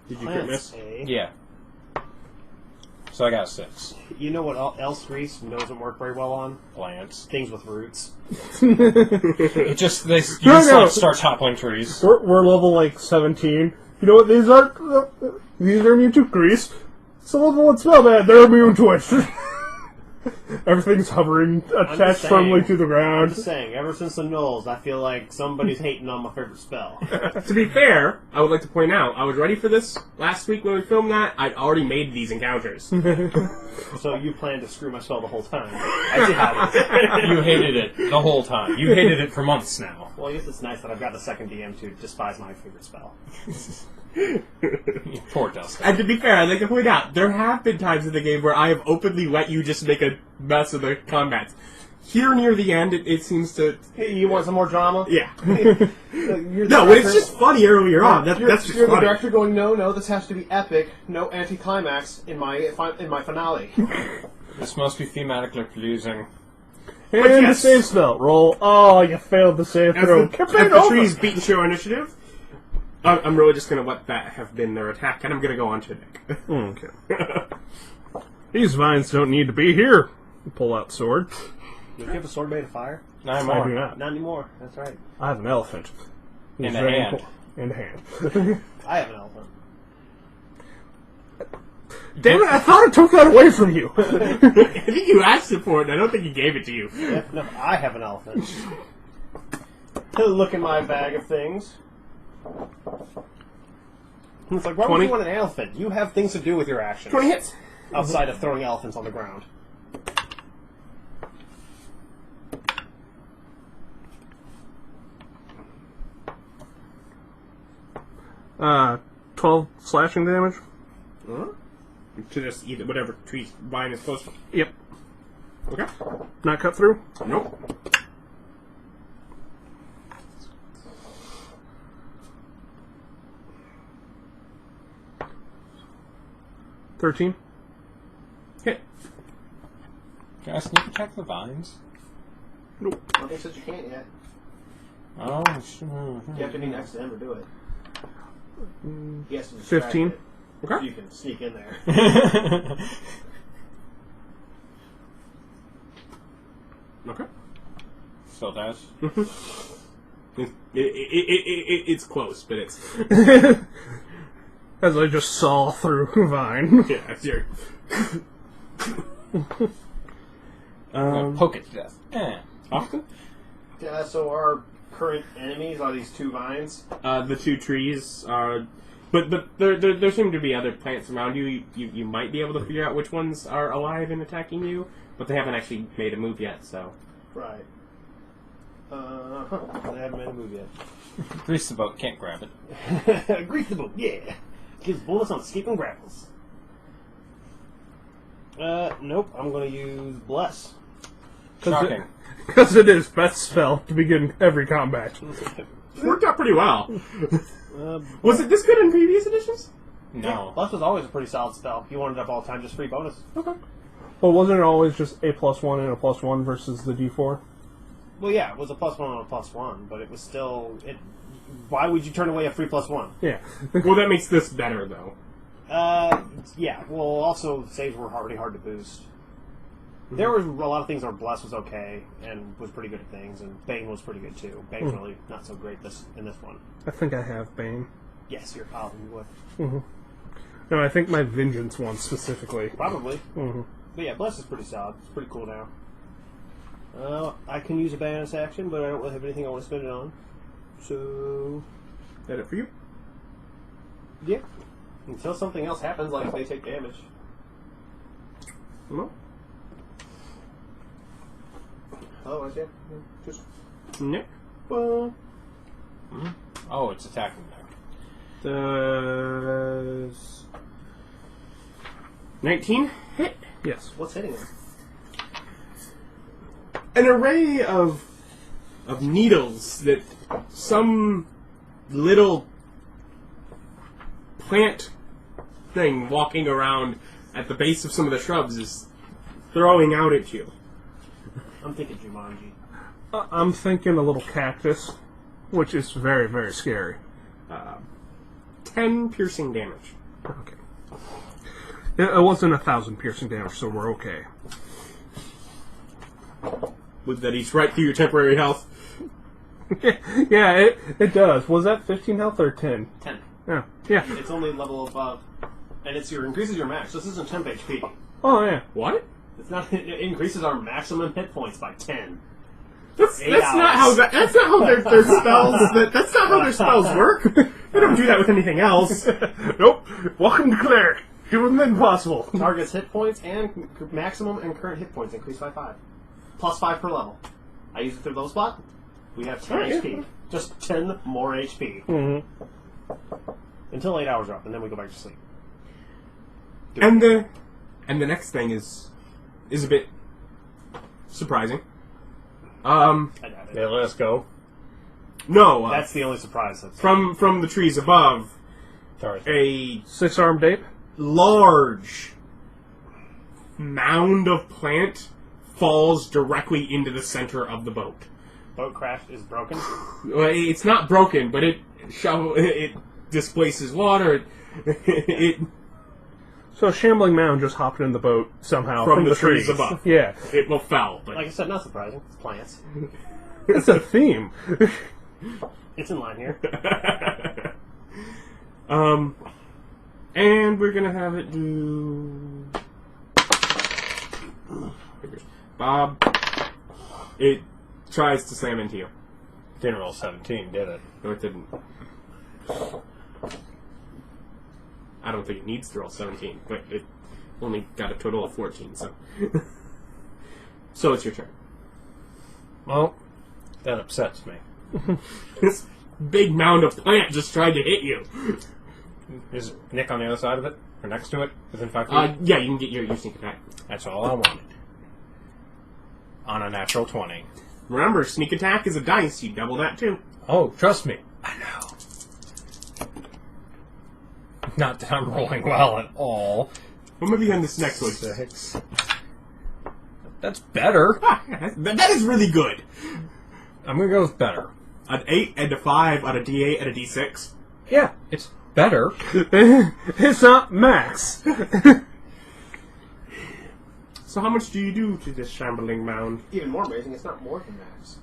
Speaker 1: Did you crit
Speaker 2: Plants,
Speaker 1: miss?
Speaker 2: eh?
Speaker 3: Yeah. So I got a 6.
Speaker 2: You know what else Reese doesn't work very well on?
Speaker 3: Plants.
Speaker 2: Things with roots.
Speaker 3: It just you just
Speaker 4: no.
Speaker 3: like start toppling trees.
Speaker 4: We're level like 17. You know what these are? These are immune to grease. Some of them would smell bad. They're immune to it. Everything's hovering, attached firmly to the
Speaker 2: I'm
Speaker 4: ground.
Speaker 2: just saying, ever since the Knolls, I feel like somebody's hating on my favorite spell.
Speaker 1: To be fair, I would like to point out, I was ready for this last week when we filmed that. I'd already made these encounters.
Speaker 2: So you planned to screw my spell the whole time. I see how it is.
Speaker 3: You hated it the whole time. You hated it for months now.
Speaker 2: Well, I guess it's nice that I've got the second DM to despise my favorite spell.
Speaker 3: Poor Dustin.
Speaker 1: And to be fair, I'd like to point out, there have been times in the game where I have openly let you just make a mess of the combats. Here near the end, it seems to...
Speaker 2: Hey, you want some more drama?
Speaker 1: Yeah.
Speaker 2: You're the
Speaker 1: No,
Speaker 2: director.
Speaker 1: it's just funny earlier on. That's just
Speaker 2: you're the
Speaker 1: funny.
Speaker 2: director going, no, this has to be epic. No anticlimax in my finale.
Speaker 3: This must be thematically pleasing.
Speaker 4: And
Speaker 1: yes.
Speaker 4: the save spell. Roll. Oh, you failed the save
Speaker 1: As
Speaker 4: throw.
Speaker 1: the trees beaten show initiative, I'm really just going to let that have been their attack, and I'm going to go on to Nick.
Speaker 4: Okay. These vines don't need to be here. Pull out sword.
Speaker 2: Do you have a sword made of fire?
Speaker 3: Not
Speaker 4: I do
Speaker 3: anymore.
Speaker 4: not.
Speaker 2: Not anymore. That's right.
Speaker 4: I have an elephant.
Speaker 3: And
Speaker 4: He's
Speaker 3: a
Speaker 4: very
Speaker 3: hand.
Speaker 4: And a hand.
Speaker 2: I have an elephant.
Speaker 4: Damn it, I thought I took that away from you.
Speaker 1: I think you asked it for it, and I don't think he gave it to you.
Speaker 2: Yeah, no, I have an elephant. Look in my bag of things. It's like, why would
Speaker 1: 20?
Speaker 2: you want an elephant? You have things to do with your actions.
Speaker 1: 20 hits.
Speaker 2: Outside of throwing elephants on the ground.
Speaker 4: 12 slashing damage.
Speaker 1: To just eat whatever tree vine is close to.
Speaker 4: Yep.
Speaker 1: Okay.
Speaker 4: Not cut through?
Speaker 1: Nope.
Speaker 4: $13.
Speaker 1: Hit.
Speaker 3: Can I sneak attack the vines?
Speaker 4: Nope.
Speaker 2: I think said you can't yet.
Speaker 3: Oh, sure.
Speaker 2: You have to be next to him to do it. He has to distract
Speaker 4: 15.
Speaker 2: it,
Speaker 1: Okay.
Speaker 2: so you can sneak in there.
Speaker 1: Okay.
Speaker 3: Still does.
Speaker 1: It's close, but it's
Speaker 4: As I just saw through Vine.
Speaker 1: yeah. It's your
Speaker 3: Poke it to death.
Speaker 1: Austin.
Speaker 2: Yeah, so our current enemies are these two vines.
Speaker 1: The two trees are, but there seem to be other plants around you. You might be able to figure out which ones are alive and attacking you, but they haven't actually made a move yet. So
Speaker 2: Right. They haven't made a move yet.
Speaker 3: Grease the boat, can't grab it.
Speaker 2: Grease the boat, yeah. Gives bonus on escape and grapples. Nope. I'm going to use Bless.
Speaker 3: Shocking.
Speaker 4: Because it is best spell to begin every combat.
Speaker 1: it worked out pretty well. Was it this good in previous editions?
Speaker 3: No.
Speaker 2: Bless was always a pretty solid spell. You wanted up all the time, just free bonus.
Speaker 1: Okay.
Speaker 4: Well, wasn't it always just a +1 and a +1 versus the D4?
Speaker 2: Well, yeah, it was a +1 on a +1, but it was still... Why would you turn away a free +1?
Speaker 4: Yeah.
Speaker 1: Well, that makes this better though.
Speaker 2: Yeah. Well, also, saves were already hard to boost. There was a lot of things where Bless was okay and was pretty good at things, and Bane was pretty good too. Bane's really not so great in this one.
Speaker 4: I think I have Bane.
Speaker 2: Yes, you're probably would.
Speaker 4: No, I think my Vengeance one specifically.
Speaker 2: Probably. But yeah, Bless is pretty solid. It's pretty cool now. I can use a bonus action, but I don't really have anything I want to spend it on. So,
Speaker 1: Is that it for you?
Speaker 2: yeah. Until something else happens, like they take damage.
Speaker 1: No.
Speaker 2: Otherwise, yeah. Just...
Speaker 1: Nick.
Speaker 2: Well...
Speaker 3: Oh, it's attacking now.
Speaker 1: Does 19 hit?
Speaker 4: Yes.
Speaker 2: What's hitting him?
Speaker 1: An array of needles that some little plant thing walking around at the base of some of the shrubs is throwing out at you.
Speaker 2: I'm thinking Jumanji.
Speaker 4: I'm thinking a little cactus, which is very, very scary.
Speaker 1: 10 piercing damage.
Speaker 4: Okay. It wasn't 1,000 piercing damage, so we're okay.
Speaker 1: With that eats right through your temporary health.
Speaker 4: Yeah, it does. Was that 15 health or 10?
Speaker 2: 10.
Speaker 4: Yeah. Yeah.
Speaker 2: It's only level above. And it's increases your max. This isn't temp HP.
Speaker 4: Oh, yeah.
Speaker 1: What?
Speaker 2: It's not. It increases our maximum hit points by 10.
Speaker 1: That's not how that's not how their spells. That's not how their spells work. They don't do that with anything else.
Speaker 4: Nope. Welcome to Cleric. Human the impossible.
Speaker 2: Target's hit points and maximum and current hit points increase by 5. Plus 5 per level. I use it through low spot. We have 10 HP. Just 10 more HP.
Speaker 4: Mm-hmm.
Speaker 2: Until 8 hours are up, and then we go back to sleep.
Speaker 1: And the next thing is a bit surprising.
Speaker 2: I got it.
Speaker 3: Yeah, let us go.
Speaker 1: No,
Speaker 2: That's the only surprise.
Speaker 1: from the trees above,
Speaker 3: Sorry.
Speaker 1: a
Speaker 4: 6-armed ape.
Speaker 1: large mound of plant falls directly into the center of the boat.
Speaker 2: Boat crash is broken.
Speaker 1: Well, it's not broken, but it displaces water. It
Speaker 4: So a shambling mound just hopped in the boat somehow
Speaker 1: from the trees above.
Speaker 4: Yeah.
Speaker 1: It will fell, but
Speaker 2: Like I said, not surprising. It's plants.
Speaker 4: It's a theme.
Speaker 2: It's in line here.
Speaker 1: and we're gonna have it do. Bob, it tries to slam into you.
Speaker 3: Didn't roll 17, did it?
Speaker 1: No, it didn't. I don't think it needs to roll 17, but it only got a total of 14, so. So it's your turn.
Speaker 3: Well, that upsets me.
Speaker 1: This big mound of plant just tried to hit you.
Speaker 3: Is Nick on the other side of it? Or next to it? Within 5 feet?
Speaker 1: Yeah, you can get your sneak attack.
Speaker 3: That's all I wanted. On a natural 20.
Speaker 1: Remember, sneak attack is a dice. You double that too.
Speaker 3: Oh, trust me. I know. Not that I'm rolling well at all.
Speaker 1: What maybe on this next one?
Speaker 3: 6. That's better.
Speaker 1: Ah, that is really good.
Speaker 3: I'm gonna go with better.
Speaker 1: An 8 and a 5 on a D8 and a D6.
Speaker 3: Yeah, it's better.
Speaker 4: It's not max.
Speaker 1: So how much do you do to this shambling mound?
Speaker 2: Even more amazing, it's not more than max.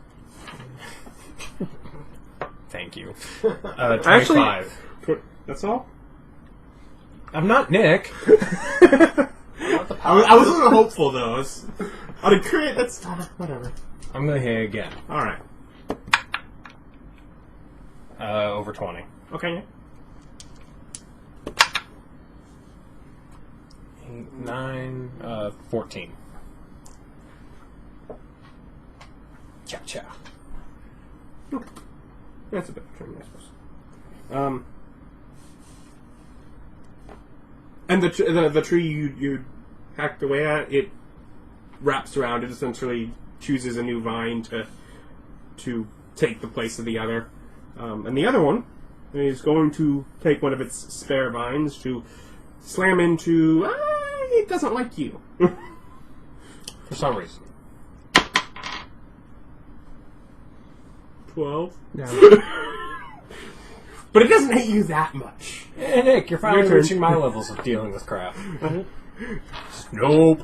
Speaker 3: Thank you. 25.
Speaker 1: That's all?
Speaker 3: I'm not Nick.
Speaker 1: I was a little hopeful, though. On a crit, that's... whatever.
Speaker 3: I'm gonna hit again.
Speaker 1: Alright.
Speaker 3: Over 20.
Speaker 1: Okay.
Speaker 3: 8, 9, 14. Cha-cha.
Speaker 1: That's a better turn, I suppose. And the tree you hacked away at, it wraps around. It essentially chooses a new vine to take the place of the other. And the other one is going to take one of its spare vines to slam into... it doesn't like you.
Speaker 3: For some reason.
Speaker 1: 12.
Speaker 4: Yeah.
Speaker 1: But it doesn't hate you that much.
Speaker 3: Hey, Nick, you're finally
Speaker 1: turn.
Speaker 3: reaching my levels of dealing with crap. Nope.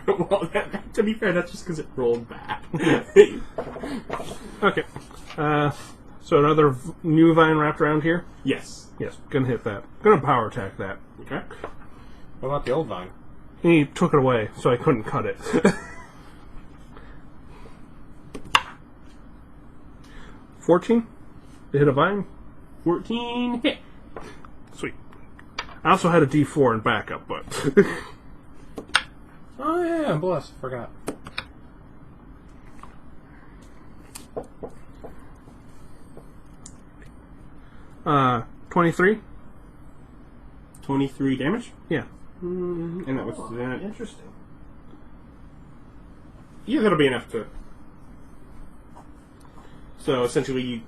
Speaker 1: Well, to be fair, that's just because it rolled bad.
Speaker 4: Okay. So another new vine wrapped around here?
Speaker 1: Yes.
Speaker 4: Yes, gonna hit that. Gonna power attack that.
Speaker 1: Okay.
Speaker 3: What about the old vine?
Speaker 4: He took it away, so I couldn't cut it. 14 to hit a vine.
Speaker 1: 14 hit.
Speaker 4: Sweet. I also had a D4 in backup, but...
Speaker 3: Oh yeah, I'm blessed. Forgot.
Speaker 4: Uh, 23?
Speaker 1: 23 damage?
Speaker 4: Yeah.
Speaker 1: And that was that.
Speaker 2: Interesting.
Speaker 1: Yeah, that'll be enough to... So, essentially,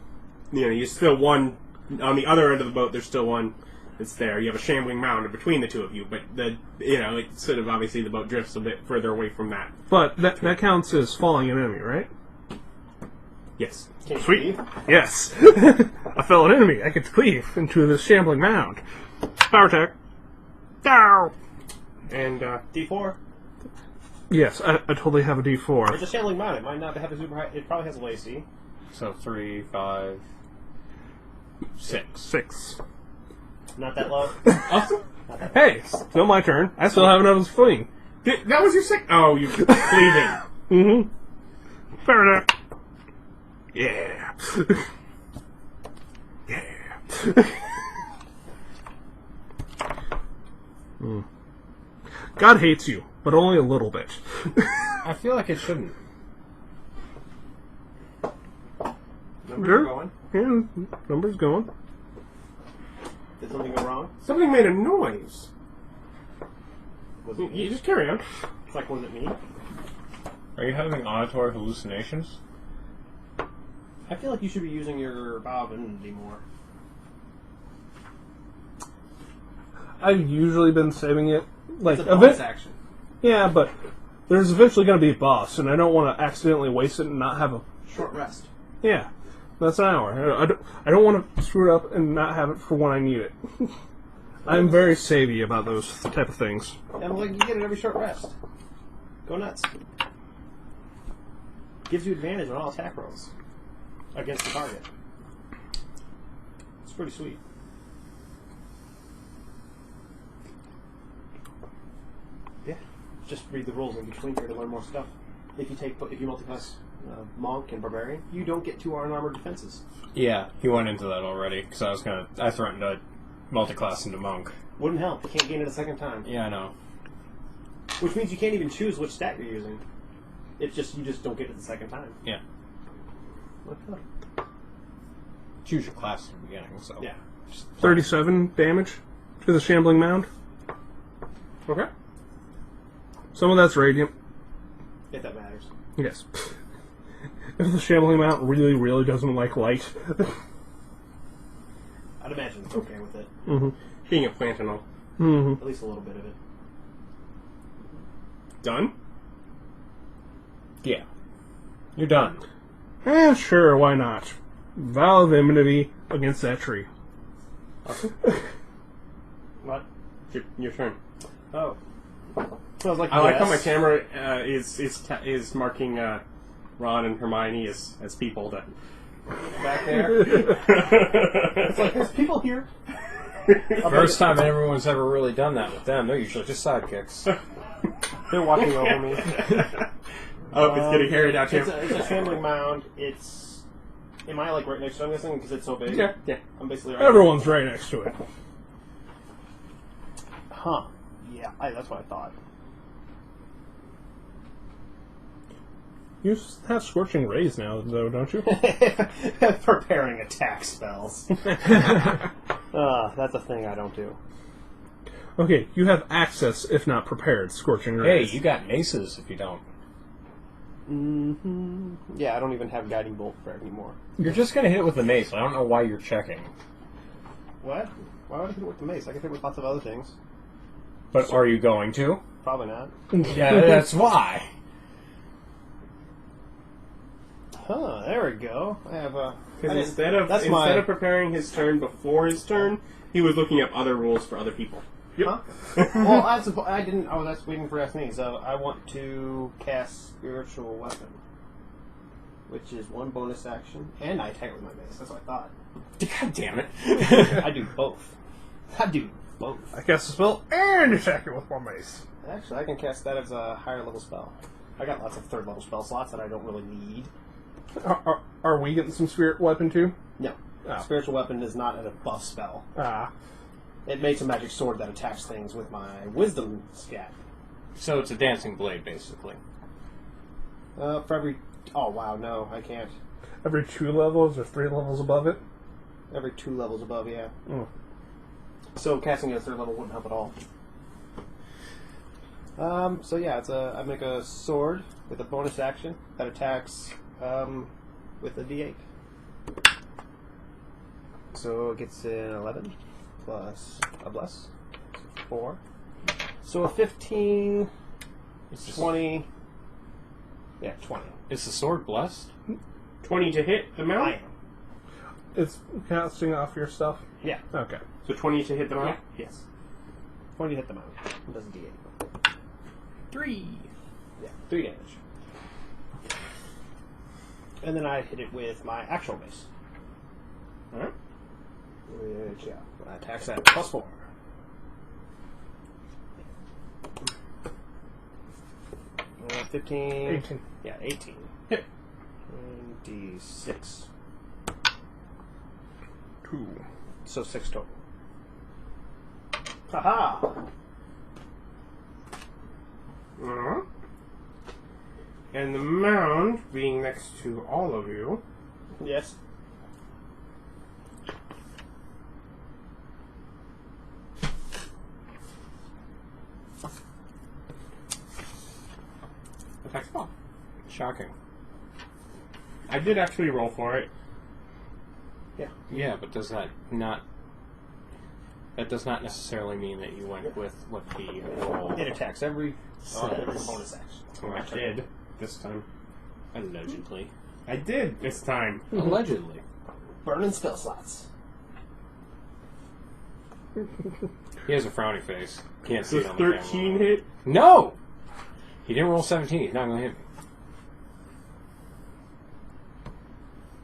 Speaker 1: you still one... On the other end of the boat, there's still one that's there. You have a shambling mound in between the two of you, but it's sort of obviously the boat drifts a bit further away from that.
Speaker 4: But that counts as falling an enemy, right?
Speaker 1: Yes.
Speaker 4: Sweet. Yes. I fell an enemy. I could cleave into this shambling mound. Power attack. Ow!
Speaker 1: And,
Speaker 2: D4.
Speaker 4: Yes, I totally have a D4.
Speaker 2: It's a shambling mound. It might not have a super high... It probably has a low AC.
Speaker 3: So 3, 5, 6.
Speaker 4: 6.
Speaker 2: Not that low.
Speaker 1: awesome.
Speaker 4: Hey, still my turn. I still have another swing.
Speaker 1: That was your sick. Oh, you bleeding.
Speaker 4: Mm-hmm. Fair enough. Yeah. Yeah. God hates you, but only a little bit.
Speaker 3: I feel like it shouldn't.
Speaker 2: Numbers going.
Speaker 4: Yeah, numbers going.
Speaker 2: Did something go wrong?
Speaker 1: Something made a noise.
Speaker 2: Was it me?
Speaker 1: You just carry on.
Speaker 2: It's like, was it me?
Speaker 3: Are you having auditory hallucinations?
Speaker 2: I feel like you should be using your Bob Indy more.
Speaker 4: I've usually been saving it like
Speaker 2: It's a bonus action.
Speaker 4: Yeah, but there's eventually going to be a boss, and I don't want to accidentally waste it and not have a
Speaker 2: Short rest.
Speaker 4: yeah. That's an hour. I don't want to screw it up and not have it for when I need it. I'm very savvy about those type of things.
Speaker 2: And like, you get it every short rest. Go nuts. Gives you advantage on all attack rolls against the target. It's pretty sweet. Yeah. Just read the rules in between here to learn more stuff. If you multiclass Monk and Barbarian, you don't get 2 unarmored defenses.
Speaker 3: Yeah, he went into that already because I threatened to multiclass into Monk.
Speaker 2: Wouldn't help. You can't gain it a second time.
Speaker 3: Yeah, I know.
Speaker 2: Which means you can't even choose which stat you're using. It's just you just don't get it the second time.
Speaker 3: Yeah.
Speaker 2: Okay.
Speaker 3: Choose your class at the beginning, so.
Speaker 2: Yeah.
Speaker 4: 37 damage to the shambling mound.
Speaker 1: Okay.
Speaker 4: Some of that's radiant.
Speaker 2: If that matters.
Speaker 4: Yes. If the shambling mound really, really doesn't like light.
Speaker 2: I'd imagine it's okay with it.
Speaker 4: Mm-hmm.
Speaker 1: Being a plant and all.
Speaker 4: Mm-hmm.
Speaker 2: At least a little bit of it.
Speaker 1: Done?
Speaker 3: Yeah. You're done.
Speaker 4: Sure, why not? Vow of enmity against that tree.
Speaker 2: What?
Speaker 1: Your turn.
Speaker 2: Oh. I was like,
Speaker 1: I like how
Speaker 2: yes.
Speaker 1: my camera is marking Ron and Hermione as people that
Speaker 2: Back there. It's like, there's people here.
Speaker 3: First time everyone's ever really done that with them. They're usually just sidekicks.
Speaker 2: They're watching over me.
Speaker 1: Oh, it's getting hairy down here.
Speaker 2: It's a shambling mound. Am I like right next to it, I'm guessing, because it's so big?
Speaker 1: Yeah.
Speaker 2: I'm basically right
Speaker 4: Everyone's right next to it.
Speaker 2: Huh. Yeah, that's what I thought.
Speaker 4: You have scorching rays now, though, don't you?
Speaker 2: Preparing attack spells. That's a thing I don't do.
Speaker 4: Okay, you have access, if not prepared, scorching
Speaker 3: Hey,
Speaker 4: rays.
Speaker 3: you got maces if you don't.
Speaker 2: Mm-hmm. Yeah, I don't even have Guiding Bolt for it anymore.
Speaker 3: You're just gonna hit it with the mace. I don't know why you're checking.
Speaker 2: What? Why would I hit it with the mace? I can hit it with lots of other things.
Speaker 3: But are you going to?
Speaker 2: Probably not.
Speaker 3: Yeah, that's why.
Speaker 2: Huh, there we go. I have a...
Speaker 1: Because instead of preparing his turn before his turn, he was looking up other rules for other people. Yep.
Speaker 2: Huh? Well, I didn't... I was waiting for ask me. So I want to cast Spiritual Weapon, which is 1 bonus action, and I attack with my mace. That's what I thought.
Speaker 3: God damn it.
Speaker 2: I do both.
Speaker 4: I cast a spell and attack it with one mace.
Speaker 2: Actually, I can cast that as a higher level spell. I got lots of 3rd level spell slots that I don't really need.
Speaker 4: Are we getting some spirit weapon too?
Speaker 2: No.
Speaker 4: Oh.
Speaker 2: Spiritual Weapon is not a buff spell.
Speaker 4: Ah.
Speaker 2: It makes a magic sword that attacks things with my Wisdom scat.
Speaker 3: So it's a dancing blade, basically.
Speaker 2: For every... Oh, wow, no, I can't.
Speaker 4: Every 2 levels or 3 levels above it?
Speaker 2: Every 2 levels above, yeah.
Speaker 4: Mm.
Speaker 2: So casting it at 3rd level wouldn't help at all. So yeah, I make a sword with a bonus action that attacks with a D8. So it gets an 11 plus a bless, 4. So a 15, 20. Yeah, 20.
Speaker 3: Is the sword blessed?
Speaker 1: 20 to hit the
Speaker 2: I
Speaker 1: mount?
Speaker 2: am.
Speaker 4: It's casting off your stuff?
Speaker 2: Yeah.
Speaker 4: Okay.
Speaker 1: So 20 to hit the mount?
Speaker 2: Yes. 20 to hit the mount. It does a D8.
Speaker 3: 3.
Speaker 2: Yeah, 3 damage. And then I hit it with my actual mace.
Speaker 1: Alright.
Speaker 2: Which, yeah, attacks at +4. 15.
Speaker 4: 18.
Speaker 2: Yeah, 18.
Speaker 1: Hit.
Speaker 2: 26.
Speaker 4: 2.
Speaker 2: So 6 total. Haha!
Speaker 1: Uh-huh. And the mound being next to all of you.
Speaker 2: Yes.
Speaker 1: Attacks ball.
Speaker 3: Shocking.
Speaker 1: I did actually roll for it.
Speaker 3: Yeah, but does that not... That does not necessarily mean that you went with what the roll...
Speaker 2: It attacks every
Speaker 3: Says.
Speaker 2: bonus action.
Speaker 1: Oh, I did this time.
Speaker 3: Allegedly.
Speaker 1: I did this time.
Speaker 3: Allegedly.
Speaker 2: Burning spell slots.
Speaker 3: He has a frowny face. Can't see
Speaker 1: Does
Speaker 3: it on the
Speaker 1: 13
Speaker 3: camera.
Speaker 1: hit?
Speaker 3: No! He didn't roll 17. He's not going to hit me.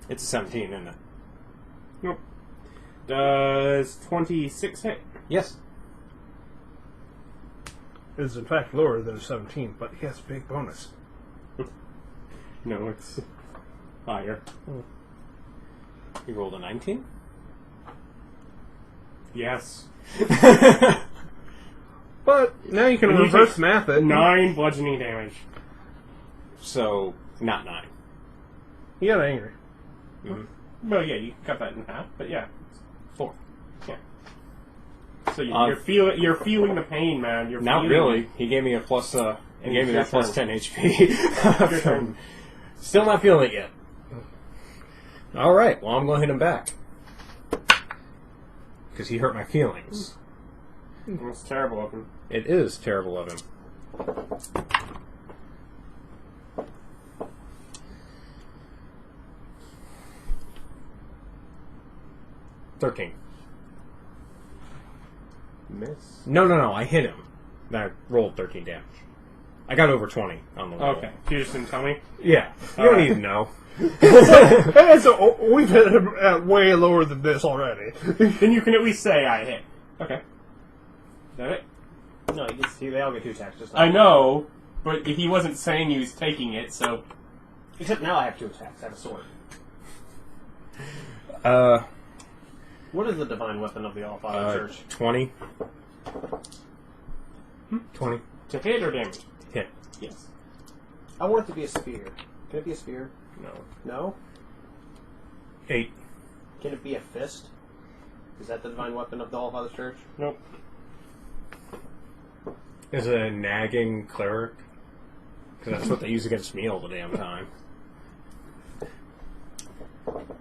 Speaker 3: It's a 17, isn't it?
Speaker 1: Nope. Does 26 hit?
Speaker 3: Yes.
Speaker 4: It is in fact lower than 17, but he has a big bonus.
Speaker 1: No, it's higher.
Speaker 3: You rolled a 19?
Speaker 1: Yes.
Speaker 4: But now you can
Speaker 1: And you
Speaker 4: reverse
Speaker 1: take
Speaker 4: math it.
Speaker 1: 9 bludgeoning damage.
Speaker 3: So, not 9.
Speaker 4: He got angry.
Speaker 1: Well, yeah, you can cut that in half, but yeah.
Speaker 3: 4.
Speaker 1: Yeah. So you're feeling the pain, man. You're
Speaker 3: Not
Speaker 1: feeling
Speaker 3: really. He gave me a plus, he gave me
Speaker 1: your
Speaker 3: that plus
Speaker 1: turn.
Speaker 3: 10 HP.
Speaker 1: turn.
Speaker 3: Still not feeling it yet. Alright, well I'm going to hit him back. Because he hurt my feelings.
Speaker 1: It's terrible of him.
Speaker 3: It is terrible of him. $13.
Speaker 1: Miss.
Speaker 3: No, I hit him. Then I rolled 13 damage. I got over 20 on the roll.
Speaker 1: Okay. You just didn't tell me?
Speaker 3: Yeah. You don't need to know.
Speaker 4: Hey, so we've hit him at way lower than this already.
Speaker 1: Then you can at least say I hit. Okay. Is that it?
Speaker 2: No, you can see they all get 2 attacks. Just
Speaker 1: I know, but he wasn't saying he was taking it, so...
Speaker 2: Except now I have 2 attacks. I have a sword. What is the divine weapon of the All-Father Church?
Speaker 3: 20. 20.
Speaker 1: To hit or damage?
Speaker 3: Hit.
Speaker 1: Yes.
Speaker 2: I want it to be a spear. Can it be a spear?
Speaker 1: No.
Speaker 2: No?
Speaker 3: 8.
Speaker 2: Can it be a fist? Is that the divine weapon of the All-Father Church?
Speaker 1: Nope.
Speaker 3: Is it a nagging cleric? Because that's what they use against me all the damn time.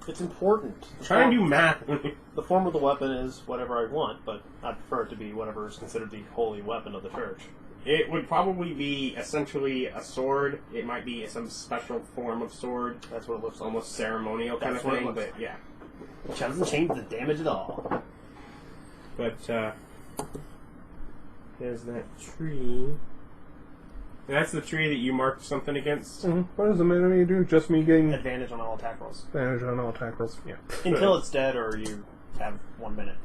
Speaker 2: It's important.
Speaker 1: Try and do math.
Speaker 2: The form of the weapon is whatever I want, but I prefer it to be whatever is considered the holy weapon of the church.
Speaker 1: It would probably be essentially a sword. It might be some special form of sword.
Speaker 2: That's what it looks like.
Speaker 1: Almost ceremonial kind
Speaker 2: That's
Speaker 1: of
Speaker 2: what it
Speaker 1: thing,
Speaker 2: looks
Speaker 1: but yeah.
Speaker 2: Which doesn't change the damage at all.
Speaker 1: But, there's that tree. That's the tree that you marked something against?
Speaker 4: What does the enemy do? Just me getting
Speaker 2: Advantage on all attack rolls.
Speaker 4: advantage on all attack rolls? Yeah.
Speaker 2: Until it's dead or you have 1 minute.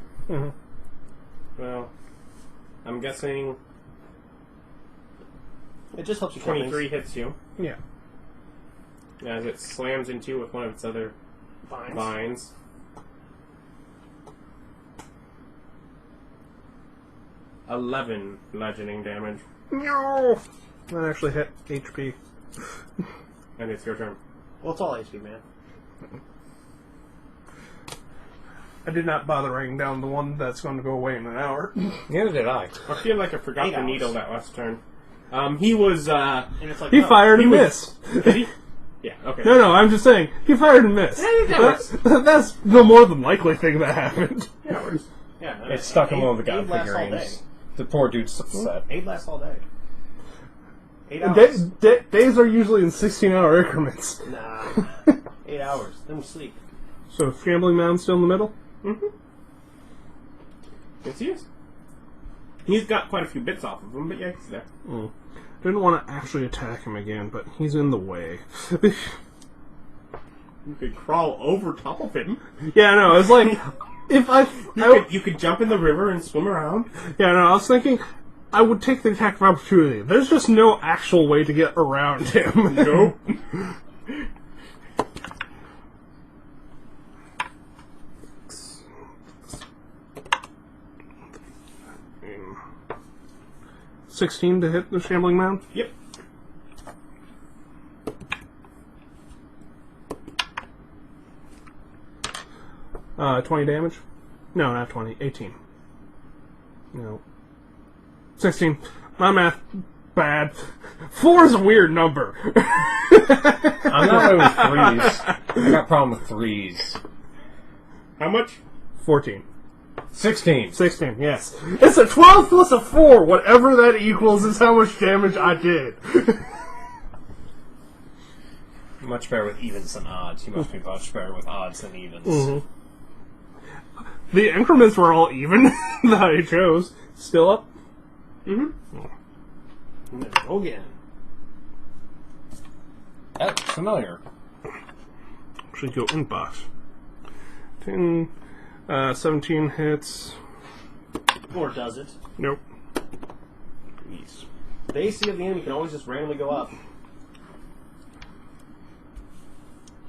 Speaker 1: Well, I'm guessing
Speaker 2: It just helps you kill
Speaker 1: 23
Speaker 2: things.
Speaker 1: hits you.
Speaker 4: Yeah.
Speaker 1: As it slams into you with one of its other vines. $11 bludgeoning damage.
Speaker 4: No! That actually hit HP.
Speaker 1: And it's your turn.
Speaker 2: Well, it's all HP, man.
Speaker 4: I did not bother writing down the one that's going to go away in an hour.
Speaker 3: Neither did I.
Speaker 1: I feel like I forgot
Speaker 2: 8
Speaker 1: the
Speaker 2: hours.
Speaker 1: needle that last turn. He was,
Speaker 2: And it's like,
Speaker 4: He
Speaker 2: no.
Speaker 4: fired
Speaker 1: he
Speaker 4: and
Speaker 1: was-
Speaker 4: missed.
Speaker 1: Did he? Yeah, okay.
Speaker 4: No, I'm just saying, he fired and missed. That's the more than likely thing that happened.
Speaker 1: Yeah, it works.
Speaker 2: Yeah, man.
Speaker 3: It's stuck in one of the god
Speaker 2: 8 lasts all day.
Speaker 3: figurines. The poor dude's upset.
Speaker 2: 8 lasts all day. 8 hours.
Speaker 4: Days are usually in 16-hour increments.
Speaker 2: Nah. 8 hours. Then we sleep.
Speaker 4: So, Scrambling Mound's still in the middle?
Speaker 1: Yes, he is. He's got quite a few bits off of him, but yeah, he's there.
Speaker 4: Didn't want to actually attack him again, but he's in the way.
Speaker 1: You could crawl over top of him.
Speaker 4: Yeah, no, it's like, if
Speaker 1: You could jump in the river and swim around.
Speaker 4: I was thinking, I would take the attack of opportunity. There's just no actual way to get around him.
Speaker 1: Nope.
Speaker 4: 16 to hit the Shambling Mound?
Speaker 1: Yep.
Speaker 4: Uh, 20 damage? No, not 20. 18. No. 16. My math, bad. 4 is a weird number.
Speaker 3: I'm not with threes. I got a problem with threes.
Speaker 1: How much?
Speaker 4: 14.
Speaker 3: 16.
Speaker 4: 16, yes. It's a 12 plus a 4. Whatever that equals is how much damage I did.
Speaker 3: Much better with evens than odds. You must be much better with odds than evens.
Speaker 4: Mm-hmm. The increments were all even that I chose. Still up?
Speaker 2: Mm-hmm. Go again.
Speaker 3: That's familiar.
Speaker 4: Actually go in box. 10, 17 hits.
Speaker 2: Or does it?
Speaker 4: Nope.
Speaker 1: Jeez.
Speaker 2: The AC of the enemy can always just randomly go up.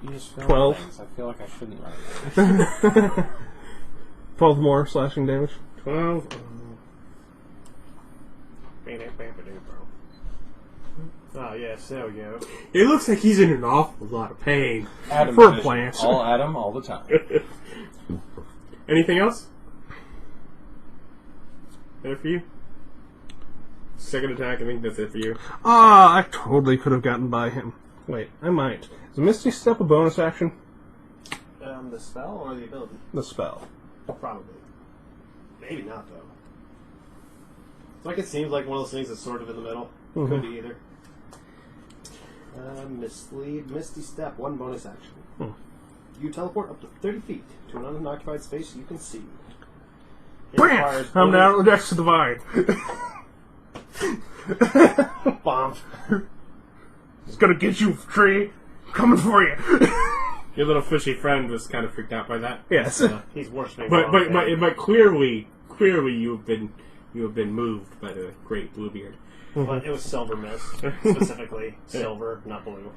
Speaker 3: You just feel
Speaker 4: 12.
Speaker 3: things. I feel like I shouldn't write that.
Speaker 4: 12 more slashing damage.
Speaker 1: 12.
Speaker 2: Oh, yes, there we go.
Speaker 1: It looks like he's in an awful lot of pain.
Speaker 3: Adam
Speaker 4: For a
Speaker 3: vision.
Speaker 4: plant.
Speaker 3: All Adam, all the time.
Speaker 1: Anything else? That for you? Second attack, I think that's it for you.
Speaker 4: Ah, I totally could have gotten by him. Wait, I might. Is Misty Step a bonus action?
Speaker 2: The spell or the ability?
Speaker 4: The spell.
Speaker 2: Probably. Maybe not, though. It's like it seems like one of those things that's sort of in the middle.
Speaker 4: Mhm.
Speaker 2: Could be either. Mislead, Misty Step, 1 bonus action. You teleport up to 30 feet to an unoccupied space you can see. It
Speaker 4: BAM!
Speaker 2: requires
Speaker 4: I'm
Speaker 2: only-
Speaker 4: now next to the vine.
Speaker 2: Bomb.
Speaker 4: It's gonna get you, tree. Coming for you.
Speaker 1: Your little fishy friend was kind of freaked out by that.
Speaker 4: Yes.
Speaker 2: He's worshiping.
Speaker 1: But clearly you have been moved by the great Bluebeard.
Speaker 2: But it was silver mist, specifically silver, not blue.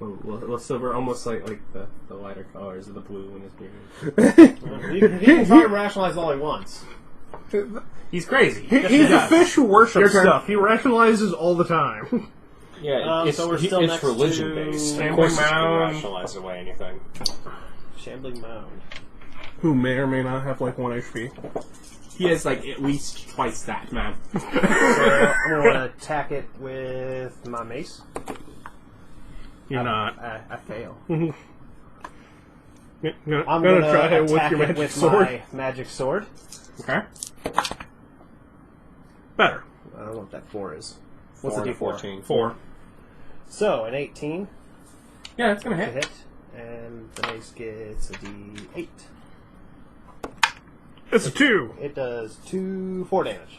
Speaker 1: Well, silver, almost like the lighter colors of the blue in his beard.
Speaker 2: He can try to rationalize all he wants.
Speaker 1: He's crazy.
Speaker 4: He's a fish who worships
Speaker 1: Your turn.
Speaker 4: stuff. He rationalizes all the time.
Speaker 3: Yeah,
Speaker 2: so we're still next
Speaker 3: religion
Speaker 2: to
Speaker 3: based. Of
Speaker 1: Shambling
Speaker 3: course, it's
Speaker 1: Mound.
Speaker 3: gonna rationalize away anything.
Speaker 2: Shambling Mound.
Speaker 4: Who may or may not have like 1 HP.
Speaker 1: He has like at least twice that, man.
Speaker 2: So I'm going to attack it with my mace.
Speaker 4: You're not.
Speaker 2: I fail.
Speaker 4: I'm
Speaker 2: I'm
Speaker 4: gonna
Speaker 2: going
Speaker 4: try
Speaker 2: to
Speaker 4: it with
Speaker 2: attack
Speaker 4: your
Speaker 2: it
Speaker 4: magic
Speaker 2: with
Speaker 4: sword.
Speaker 2: my magic sword.
Speaker 1: Okay.
Speaker 4: Better.
Speaker 2: I don't know what that 4 is.
Speaker 3: What's
Speaker 2: What's
Speaker 3: the
Speaker 2: the D4?
Speaker 3: 14?
Speaker 1: 4.
Speaker 2: So, an 18
Speaker 1: Yeah, that's gonna
Speaker 2: to
Speaker 1: hit.
Speaker 2: hit, and the mace gets a D8.
Speaker 4: It's a 2.
Speaker 2: It does 4 damage.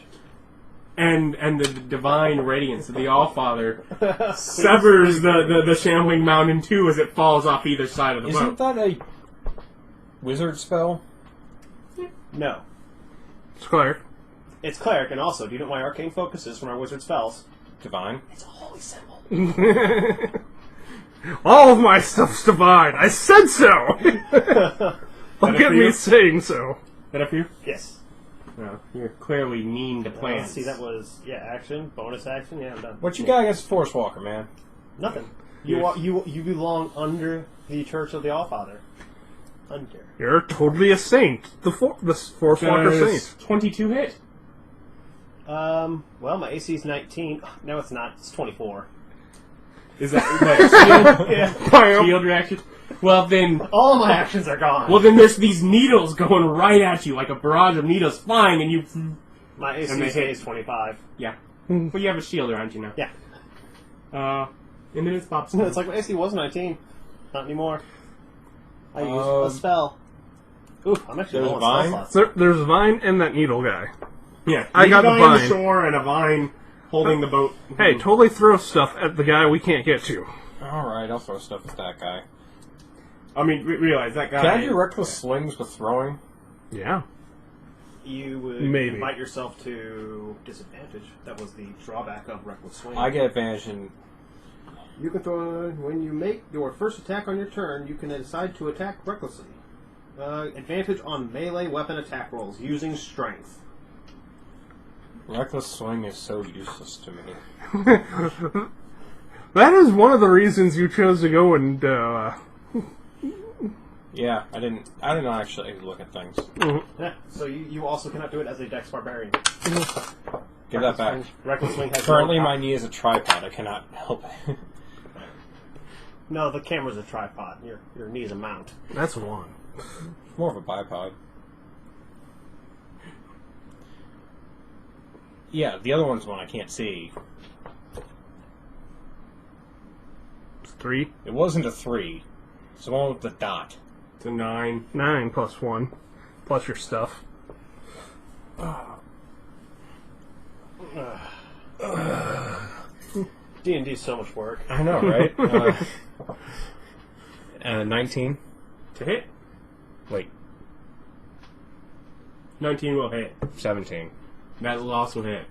Speaker 1: And the divine radiance of the Allfather severs the shambling mound in two as it falls off either side of the
Speaker 3: Isn't
Speaker 1: boat.
Speaker 3: that a wizard spell?
Speaker 2: No.
Speaker 4: It's cleric.
Speaker 2: It's cleric, and also, do you know what my arcane focus is for my wizard spells?
Speaker 3: Divine?
Speaker 2: It's a holy symbol.
Speaker 4: All of my stuff's divine. I said so. Look at me saying so.
Speaker 1: That up you?
Speaker 2: Yes.
Speaker 1: No, you're clearly mean to plants.
Speaker 2: Let's see, that was, action, bonus action, I'm done.
Speaker 3: What you got against Force Walker, man?
Speaker 2: Nothing. You belong under the Church of the Allfather. Under.
Speaker 4: You're totally a saint. The Force Walker
Speaker 1: Does
Speaker 4: saint.
Speaker 1: 22 hit.
Speaker 2: Well, my AC is 19. No, it's not. It's 24.
Speaker 1: Is that shield?
Speaker 2: Yeah.
Speaker 1: Shield reaction? Well then,
Speaker 2: All my actions are gone.
Speaker 1: well then, there's these needles going right at you, like a barrage of needles flying, and you.
Speaker 2: My
Speaker 1: And they
Speaker 2: AC
Speaker 1: hit.
Speaker 2: is 25.
Speaker 1: Yeah. Well, you have a shield around you now.
Speaker 2: Yeah.
Speaker 1: And then it's Bob's
Speaker 2: It's like my AC was 19. Not anymore. I used
Speaker 3: Um,
Speaker 2: a spell. Ooh, I'm actually
Speaker 3: there's
Speaker 2: low on
Speaker 3: Vine?
Speaker 2: spell slots.
Speaker 4: There's a vine and that needle guy.
Speaker 1: Yeah,
Speaker 4: I got the
Speaker 1: vine on the
Speaker 4: vine.
Speaker 1: shore and a vine holding the boat.
Speaker 4: Hey, totally throw stuff at the guy we can't get to.
Speaker 3: Alright, I'll throw stuff at that guy.
Speaker 1: I mean, realize that guy.
Speaker 3: Can I do reckless slings with throwing?
Speaker 4: Yeah.
Speaker 2: You would
Speaker 4: Maybe.
Speaker 2: invite yourself to disadvantage. That was the drawback of Reckless Swing.
Speaker 3: I get advantage in...
Speaker 2: You can throw when you make your first attack on your turn. You can decide to attack recklessly. Advantage on melee weapon attack rolls using strength.
Speaker 3: Reckless Swing is so useless to me.
Speaker 4: That is one of the reasons you chose to go and
Speaker 3: Yeah, I didn't actually look at things.
Speaker 2: Yeah, so you also cannot do it as a Dex Barbarian.
Speaker 3: Give that back.
Speaker 2: Reckless Swing has
Speaker 3: Currently,
Speaker 2: no
Speaker 3: my knee is a tripod. I cannot help it.
Speaker 2: No, the camera's a tripod. Your knee's a mount.
Speaker 4: That's one.
Speaker 3: More of a bipod. Yeah, the other one's one I can't see.
Speaker 4: It's 3.
Speaker 3: It wasn't a 3. It's the one with the dot.
Speaker 1: It's a 9.
Speaker 4: 9 plus 1. Plus your stuff.
Speaker 2: D&D is so much work.
Speaker 3: I know, right? 19.
Speaker 1: To hit?
Speaker 3: Wait,
Speaker 1: 19 will hit.
Speaker 3: 17.
Speaker 1: That will also hit.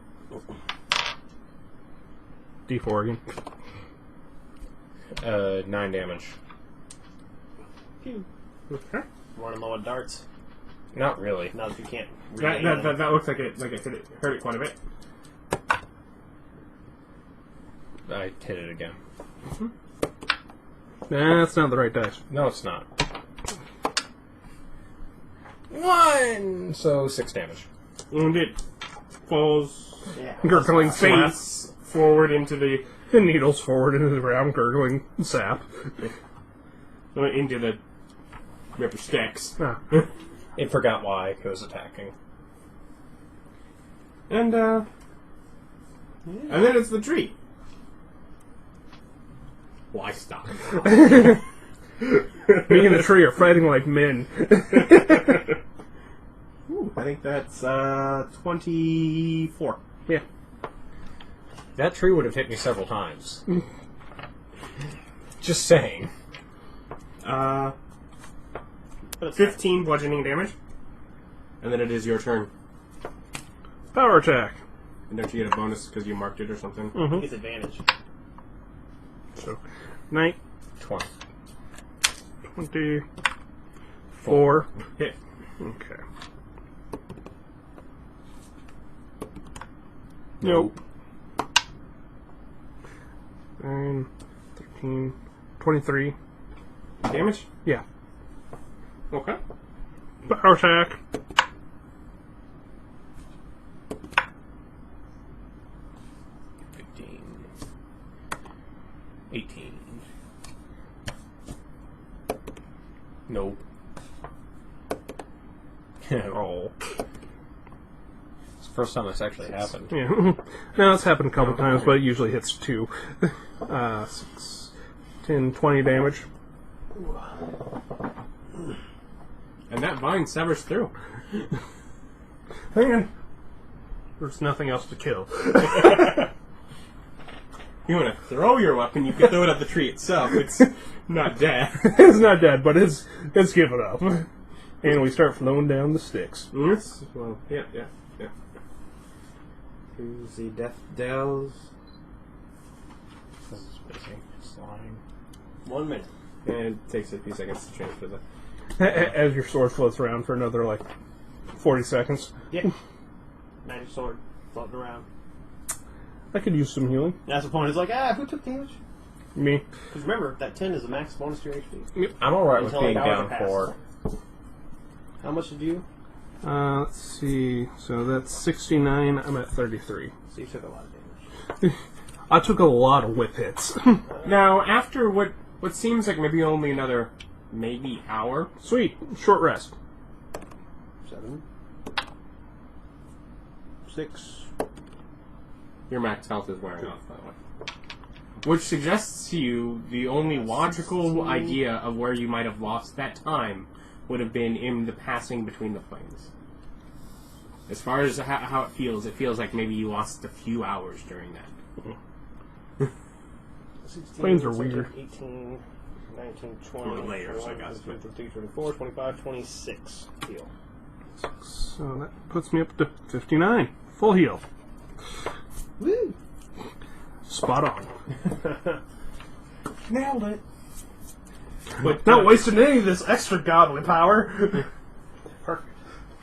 Speaker 4: D4 again.
Speaker 3: 9 damage.
Speaker 1: Okay.
Speaker 2: Running low on darts.
Speaker 3: Not really.
Speaker 2: Now that you can't.
Speaker 1: That looks like it hurt it quite a bit.
Speaker 3: I hit it again.
Speaker 4: Nah, that's not the right dice.
Speaker 3: No, it's not. 1! So 6 damage.
Speaker 1: Wounded. Falls
Speaker 2: Yeah.
Speaker 4: Gurgling sap.
Speaker 1: face forward into the
Speaker 4: Needles forward into the ground, gurgling sap.
Speaker 1: into the River Styx.
Speaker 4: Ah.
Speaker 3: It forgot why it was attacking.
Speaker 1: And then it's the tree. Why stop?
Speaker 4: Me and the tree are fighting like men.
Speaker 1: Ooh, I think that's 24.
Speaker 4: Yeah.
Speaker 3: That tree would have hit me several times. Just saying.
Speaker 1: 15 bludgeoning damage. And then it is your turn.
Speaker 4: Power attack.
Speaker 1: And don't you get a bonus because you marked it or something?
Speaker 2: He gets advantage.
Speaker 4: So, 9,
Speaker 3: 20.
Speaker 4: 24.
Speaker 1: Hit.
Speaker 4: Okay. Nope. 9, 13, 23.
Speaker 1: Damage?
Speaker 4: Yeah.
Speaker 1: Okay.
Speaker 4: Power attack.
Speaker 3: 15. 18. Nope.
Speaker 4: Oh.
Speaker 3: It's the first time this actually happened.
Speaker 4: Yeah. No, it's happened a couple times, but it usually hits 2. 6, 10, 20 damage.
Speaker 1: And that vine severs through.
Speaker 4: Hang on. There's nothing else to kill.
Speaker 1: You want to throw your weapon, you can throw it at the tree itself. It's not dead.
Speaker 4: It's not dead, but it's given up. And we start flowing down the sticks.
Speaker 1: Yes. Well, yeah. Who's the death dells?
Speaker 3: This is busy. Slime.
Speaker 2: 1 minute.
Speaker 1: And it takes a few seconds to change for the...
Speaker 4: As your sword floats around for another, 40 seconds.
Speaker 2: Yeah. Magic sword floating around.
Speaker 4: I could use some healing.
Speaker 2: That's the point. It's like, who took damage?
Speaker 4: Me.
Speaker 2: Because remember, that 10 is the max bonus to your HP.
Speaker 3: I'm alright with
Speaker 2: Until
Speaker 3: being
Speaker 2: an hour
Speaker 3: down
Speaker 2: passes.
Speaker 3: 4.
Speaker 2: How much did you?
Speaker 4: Let's see. So that's 69. I'm at 33.
Speaker 2: So you took a lot of damage.
Speaker 4: I took a lot of whip hits.
Speaker 1: Now, after what seems like maybe only another hour...
Speaker 4: Sweet. Short rest.
Speaker 2: 7. 6.
Speaker 1: Your max health is wearing off, by the way. Which suggests to you the only logical idea of where you might have lost that time would have been in the passing between the planes. As far as how it feels like maybe you lost a few hours during that.
Speaker 2: 16,
Speaker 4: Planes are weird.
Speaker 2: 18, 19, 20,
Speaker 1: Or layers, I
Speaker 2: 21,
Speaker 1: guess, but-
Speaker 2: 22, 23, 24, 25, 26 heal.
Speaker 4: So that puts me up to 59. Full heal.
Speaker 2: Woo!
Speaker 4: Spot on.
Speaker 1: Nailed it.
Speaker 2: But not wasting any of this extra godly power.
Speaker 1: Perfect.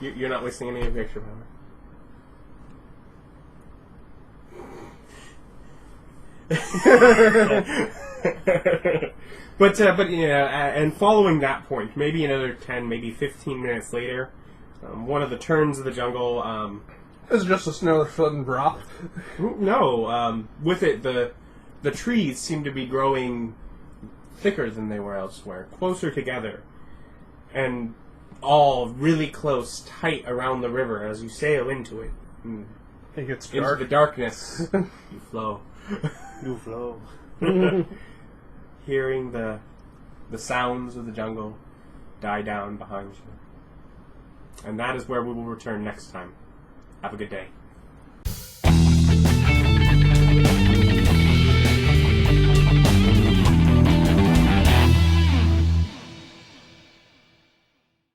Speaker 1: You're not wasting any of your extra power. But yeah, and following that point, maybe another 10, maybe 15 minutes later, one of the turns of the jungle.
Speaker 4: It's just a snow sudden drop.
Speaker 1: No, with it the trees seem to be growing thicker than they were elsewhere, closer together, and all really close, tight around the river as you sail into it.
Speaker 4: It gets
Speaker 1: Into
Speaker 4: dark.
Speaker 1: the darkness, you flow.
Speaker 2: You flow.
Speaker 1: Hearing the sounds of the jungle die down behind you. And that is where we will return next time. Have a good day.